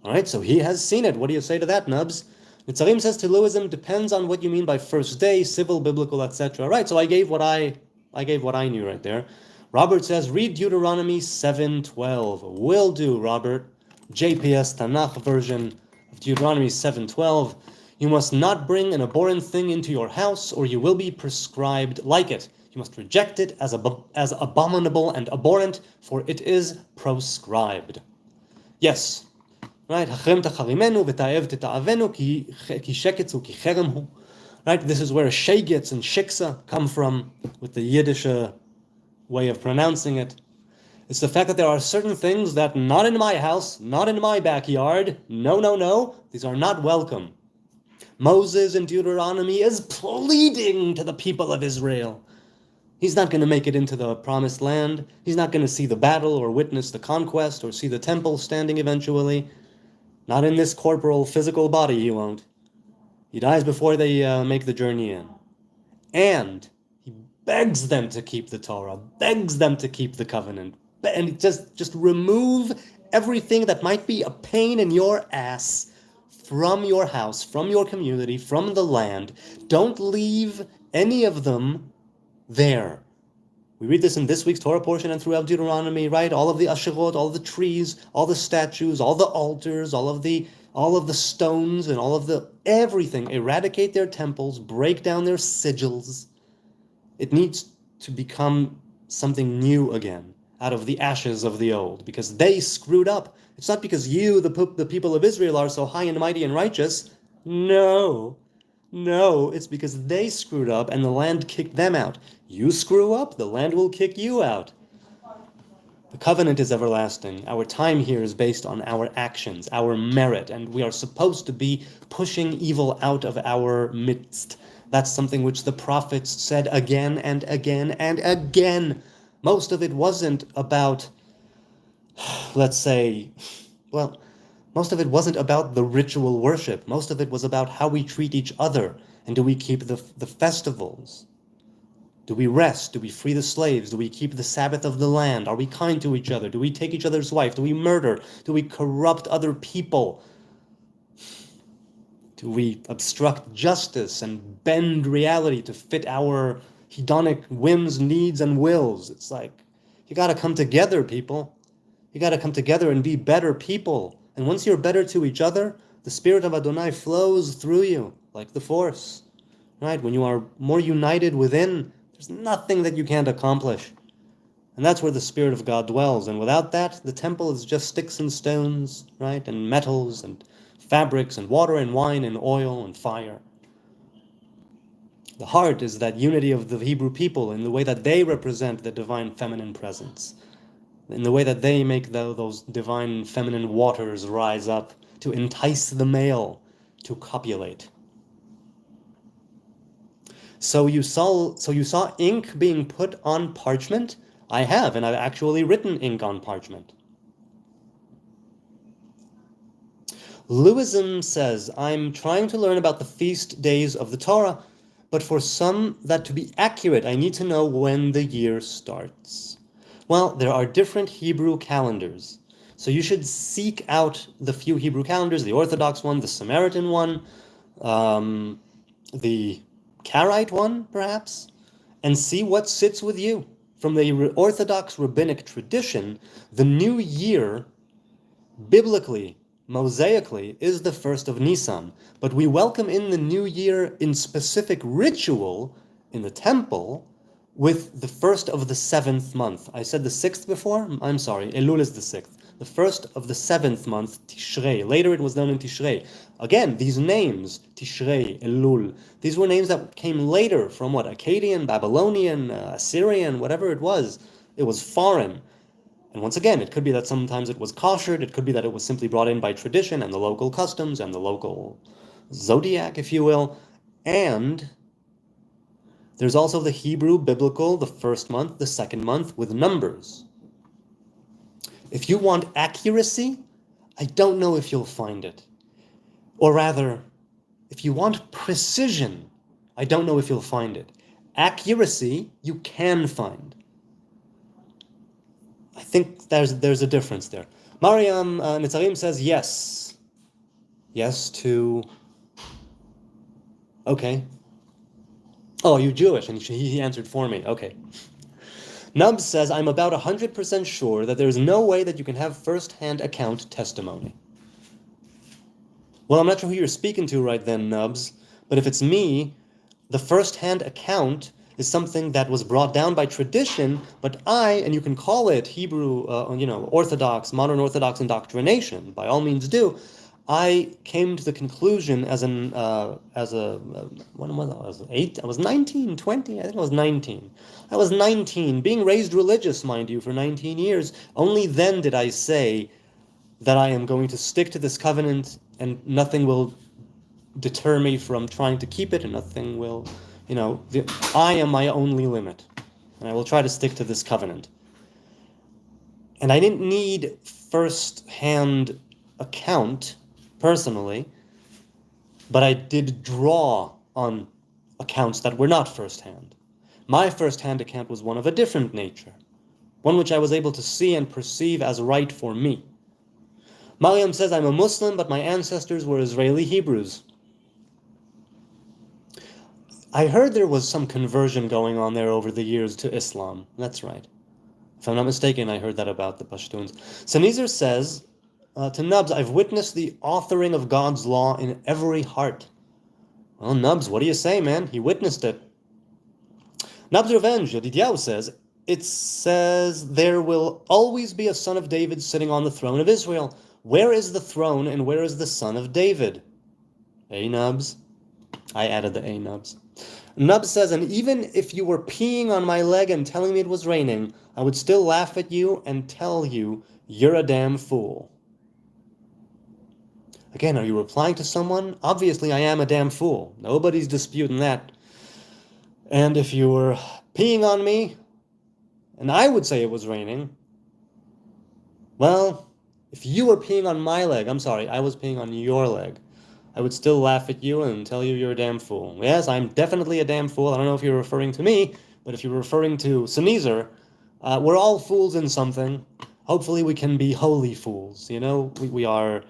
All right, so he has seen it. What do you say to that, Nubs? Nitzarim says Teluism depends on what you mean by first day, civil, biblical, etc. Right, so I gave what I knew right there. Robert says, read Deuteronomy 7:12. Will do, Robert. JPS Tanakh version of Deuteronomy 7:12. You must not bring an abhorrent thing into your house, or you will be prescribed like it. You must reject it as abominable and abhorrent, for it is proscribed. Yes, right? Right? This is where shegitz and shiksa come from, with the Yiddish way of pronouncing it. It's the fact that there are certain things that not in my house, not in my backyard, no, these are not welcome. Moses in Deuteronomy is pleading to the people of Israel. He's not going to make it into the promised land. He's not going to see the battle or witness the conquest or see the temple standing eventually. Not in this corporal, physical body, he won't. He dies before they make the journey in. And he begs them to keep the Torah, begs them to keep the covenant, and just remove everything that might be a pain in your ass from your house, from your community, from the land. Don't leave any of them there. We read this in this week's Torah portion and throughout Deuteronomy, right? All of the asherot, all the trees, all the statues, all the altars, all of the stones, and all of the everything. Eradicate their temples, break down their sigils. It needs to become something new again, out of the ashes of the old, because they screwed up. It's not because you, the people of Israel, are so high and mighty and righteous. No, it's because they screwed up and the land kicked them out. You screw up, the land will kick you out. The covenant is everlasting. Our time here is based on our actions, our merit, and we are supposed to be pushing evil out of our midst. That's something which the prophets said again and again and again. Most of it wasn't about, let's say, most of it wasn't about the ritual worship. Most of it was about how we treat each other. And do we keep the festivals? Do we rest? Do we free the slaves? Do we keep the Sabbath of the land? Are we kind to each other? Do we take each other's wife? Do we murder? Do we corrupt other people? Do we obstruct justice and bend reality to fit our hedonic whims, needs, and wills? It's like, you got to come together, people. You got to come together and be better people. And once you're better to each other, the Spirit of Adonai flows through you like the force. Right? When you are more united within, there's nothing that you can't accomplish. And that's where the Spirit of God dwells. And without that, the temple is just sticks and stones, right? And metals and fabrics and water and wine and oil and fire. The heart is that unity of the Hebrew people in the way that they represent the divine feminine presence, in the way that they make those divine feminine waters rise up to entice the male to copulate. So you saw ink being put on parchment? I have, and I've actually written ink on parchment. Lewism says, I'm trying to learn about the feast days of the Torah, but for some that to be accurate, I need to know when the year starts. Well, there are different Hebrew calendars. So you should seek out the few Hebrew calendars, the Orthodox one, the Samaritan one, the Karaite one, perhaps, and see what sits with you. From the Orthodox rabbinic tradition, the new year, biblically, mosaically, is the 1st of Nisan. But we welcome in the new year in specific ritual in the temple with the 1st of the 7th month. I said the 6th before? I'm sorry, Elul is the 6th. The 1st of the 7th month, Tishrei. Later it was known in Tishrei. Again, these names, Tishrei, Elul, these were names that came later from what? Akkadian, Babylonian, Assyrian, whatever it was. It was foreign. And once again, it could be that sometimes it was koshered, it could be that it was simply brought in by tradition and the local customs and the local zodiac, if you will. And there's also the Hebrew, biblical, the 1st month, the 2nd month, with numbers. If you want accuracy, I don't know if you'll find it. Or rather, if you want precision, I don't know if you'll find it. Accuracy, you can find. I think there's a difference there. Mariam Netzarim says yes. Yes to... Okay. Oh, are you Jewish? And he answered for me. Okay. Nubs says, I'm about 100% sure that there's no way that you can have first-hand account testimony. Well, I'm not sure who you're speaking to right then, Nubs, but if it's me, the first-hand account is something that was brought down by tradition, but and you can call it Hebrew, Orthodox, modern Orthodox indoctrination, by all means do. I came to the conclusion when was I? I was 8, I was 19, 20, I think I was 19. I was 19, being raised religious, mind you, for 19 years. Only then did I say that I am going to stick to this covenant and nothing will deter me from trying to keep it, and nothing will, I am my only limit, and I will try to stick to this covenant. And I didn't need first-hand account, personally, but I did draw on accounts that were not first-hand. My first-hand account was one of a different nature, one which I was able to see and perceive as right for me. Mariam says, I'm a Muslim, but my ancestors were Israeli Hebrews. I heard there was some conversion going on there over the years to Islam. That's right. If I'm not mistaken, I heard that about the Pashtuns. Sanizar says, to Nubs, I've witnessed the authoring of God's law in every heart. Well, Nubs, what do you say, man? He witnessed it. Nubs Revenge, Yedidiahu says, it says there will always be a son of David sitting on the throne of Israel. Where is the throne and where is the son of David? A Nubs. I added the A Nubs. Nubs says, and even if you were peeing on my leg and telling me it was raining, I would still laugh at you and tell you, you're a damn fool. Again, are you replying to someone? Obviously, I am a damn fool. Nobody's disputing that. And if you were peeing on me, and I would say it was raining, well, if you were peeing on my leg, I'm sorry, I was peeing on your leg, I would still laugh at you and tell you you're a damn fool. Yes, I'm definitely a damn fool. I don't know if you're referring to me, but if you're referring to Sanizar, we're all fools in something. Hopefully we can be holy fools, We are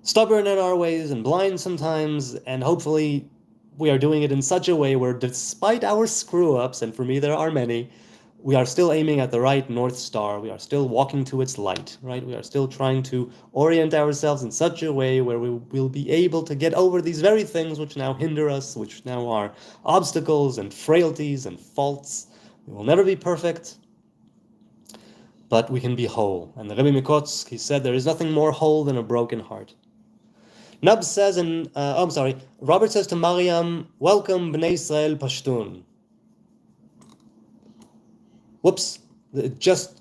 stubborn in our ways and blind sometimes, and hopefully we are doing it in such a way where despite our screw-ups, and for me there are many, we are still aiming at the right North Star. We are still walking to its light, right? We are still trying to orient ourselves in such a way where we will be able to get over these very things which now hinder us, which now are obstacles and frailties and faults. We will never be perfect, but we can be whole. And the Rebbe Mikotsk, he said, there is nothing more whole than a broken heart. Nub says, Robert says to Mariam, welcome Bnei Israel Pashtun. Whoops, it just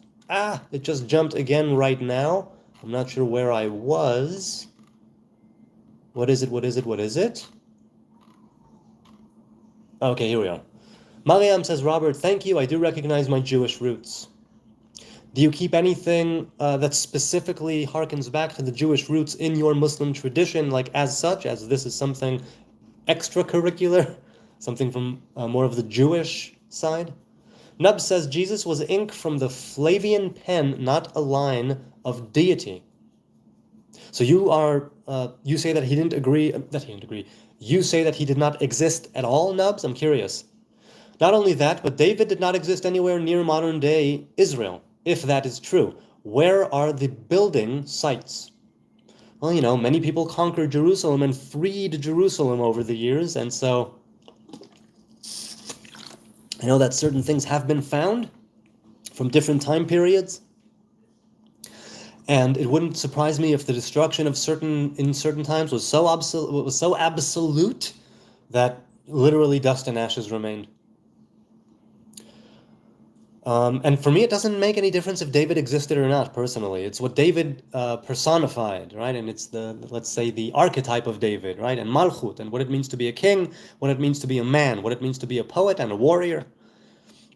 jumped again right now. I'm not sure where I was. What is it? Okay, here we are. Mariam says, Robert, thank you. I do recognize my Jewish roots. Do you keep anything that specifically harkens back to the Jewish roots in your Muslim tradition, like as such, as this is something extracurricular, something from more of the Jewish side? Nub says Jesus was ink from the Flavian pen, not a line of deity. So you say that he didn't agree, you say that he did not exist at all, Nubs? I'm curious. Not only that, but David did not exist anywhere near modern day Israel, if that is true. Where are the building sites? Well, many people conquered Jerusalem and freed Jerusalem over the years, and so I know that certain things have been found from different time periods, and it wouldn't surprise me if the destruction of in certain times was so absolute that literally dust and ashes remained. And for me, it doesn't make any difference if David existed or not, personally. It's what David personified, right? And it's let's say, the archetype of David, right? And Malchut, and what it means to be a king, what it means to be a man, what it means to be a poet and a warrior,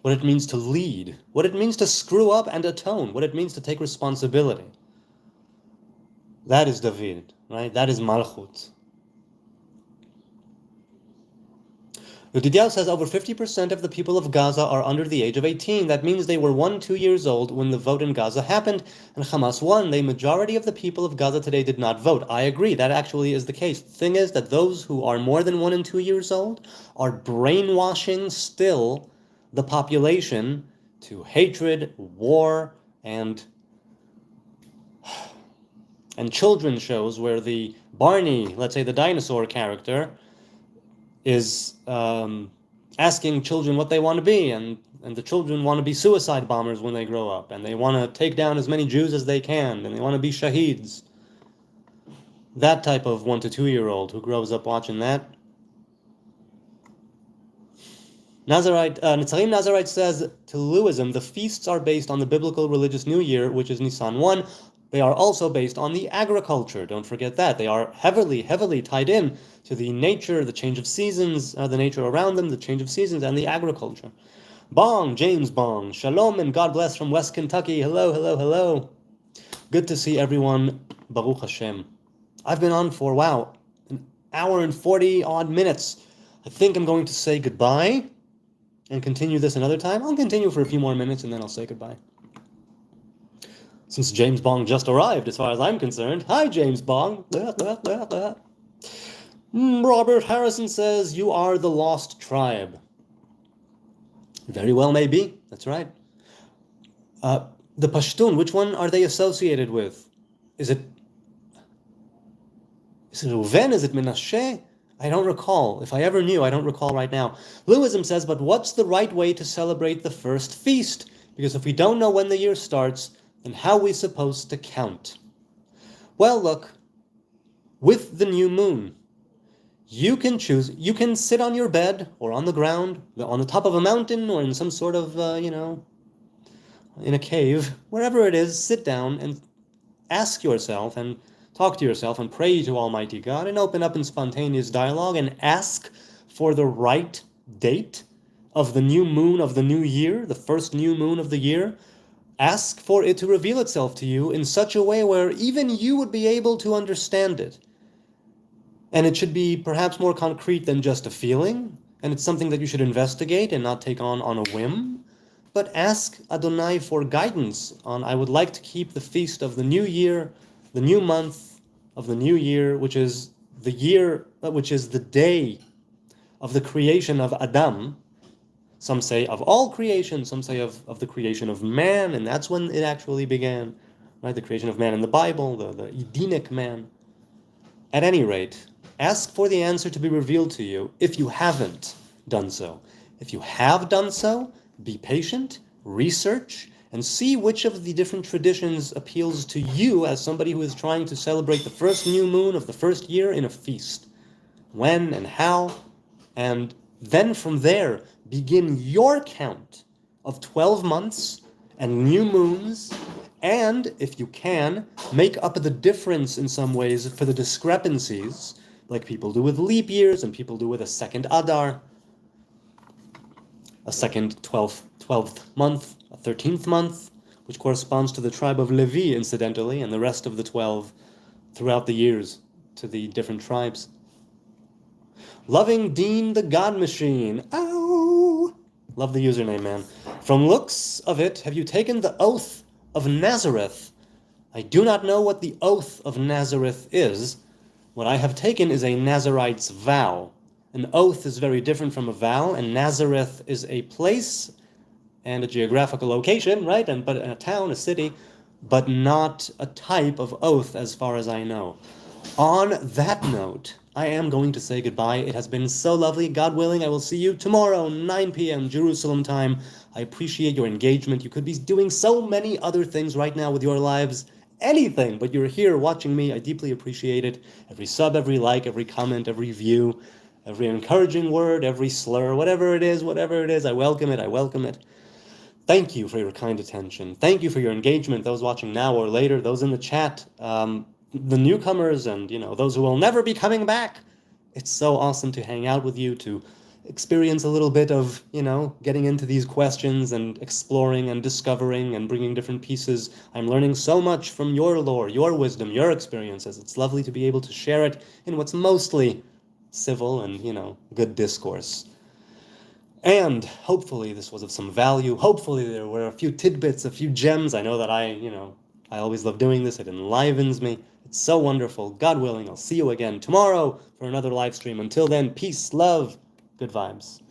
what it means to lead, what it means to screw up and atone, what it means to take responsibility. That is David, right? That is Malchut. Yedidiah says over 50% of the people of Gaza are under the age of 18. That means they were 2 years old when the vote in Gaza happened, and Hamas won. The majority of the people of Gaza today did not vote. I agree, that actually is the case. The thing is that those who are more than 1 and 2 years old are brainwashing still the population to hatred, war, and children's shows where the Barney, let's say the dinosaur character, is asking children what they want to be, and the children want to be suicide bombers when they grow up, and they want to take down as many Jews as they can, and they want to be shaheeds. That type of 1 to 2 year old who grows up watching that. Nazarite, Netzarim Nazarite says, to Lewism, the feasts are based on the biblical religious New Year, which is Nisan 1. They are also based on the agriculture. Don't forget that. They are heavily, heavily tied in to the nature, the change of seasons, the nature around them, the change of seasons, and the agriculture. Bong, James Bong, shalom and God bless from West Kentucky. Hello, hello, hello. Good to see everyone. Baruch Hashem. I've been on for, wow, an hour and 40 odd minutes. I think I'm going to say goodbye and continue this another time. I'll continue for a few more minutes and then I'll say goodbye. Since James Bong just arrived, as far as I'm concerned. Hi, James Bong. Robert Harrison says, you are the lost tribe. Very well may be. That's right. The Pashtun, which one are they associated with? Is it Reuven? Is it Menashe? I don't recall. If I ever knew, I don't recall right now. Lewism says, but what's the right way to celebrate the first feast? Because if we don't know when the year starts, then how are we supposed to count? Well, look, with the new moon, you can choose. You can sit on your bed or on the ground, on the top of a mountain or in some sort of, in a cave, wherever it is, sit down and ask yourself and talk to yourself and pray to Almighty God and open up in spontaneous dialogue and ask for the right date of the new moon of the new year, the first new moon of the year. Ask for it to reveal itself to you in such a way where even you would be able to understand it. And it should be perhaps more concrete than just a feeling, and it's something that you should investigate and not take on a whim. But ask Adonai for guidance on, I would like to keep the feast of the new year, the new month of the new year, which is the day of the creation of Adam. Some say of all creation, some say of the creation of man, and that's when it actually began, right? The creation of man in the Bible, the Edenic man. At any rate, ask for the answer to be revealed to you if you haven't done so. If you have done so, be patient, research, and see which of the different traditions appeals to you as somebody who is trying to celebrate the first new moon of the first year in a feast. When and how, and then from there, begin your count of 12 months and new moons, and, if you can, make up the difference in some ways for the discrepancies, like people do with leap years and people do with a second Adar, a second 12th month, a 13th month, which corresponds to the tribe of Levi, incidentally, and the rest of the 12 throughout the years to the different tribes. Loving Dean the God Machine. Ow! Love the username, man. From looks of it, have you taken the oath of Nazareth? I do not know what the oath of Nazareth is. What I have taken is a Nazarite's vow. An oath is very different from a vow, and Nazareth is a place and a geographical location, right? But a town, a city, but not a type of oath as far as I know. On that note, I am going to say goodbye. It has been so lovely. God willing, I will see you tomorrow, 9 p.m. Jerusalem time. I appreciate your engagement. You could be doing so many other things right now with your lives. Anything, but you're here watching me. I deeply appreciate it. Every sub, every like, every comment, every view, every encouraging word, every slur, whatever it is, I welcome it. I welcome it. Thank you for your kind attention. Thank you for your engagement, those watching now or later, those in the chat, the newcomers, and those who will never be coming back. It's so awesome to hang out with you, to experience a little bit of, getting into these questions and exploring and discovering and bringing different pieces. I'm learning so much from your lore, your wisdom, your experiences. It's lovely to be able to share it in what's mostly civil and, good discourse. And hopefully this was of some value. Hopefully there were a few tidbits, a few gems. I know that I always love doing this. It enlivens me. It's so wonderful. God willing, I'll see you again tomorrow for another live stream. Until then, peace, love, good vibes.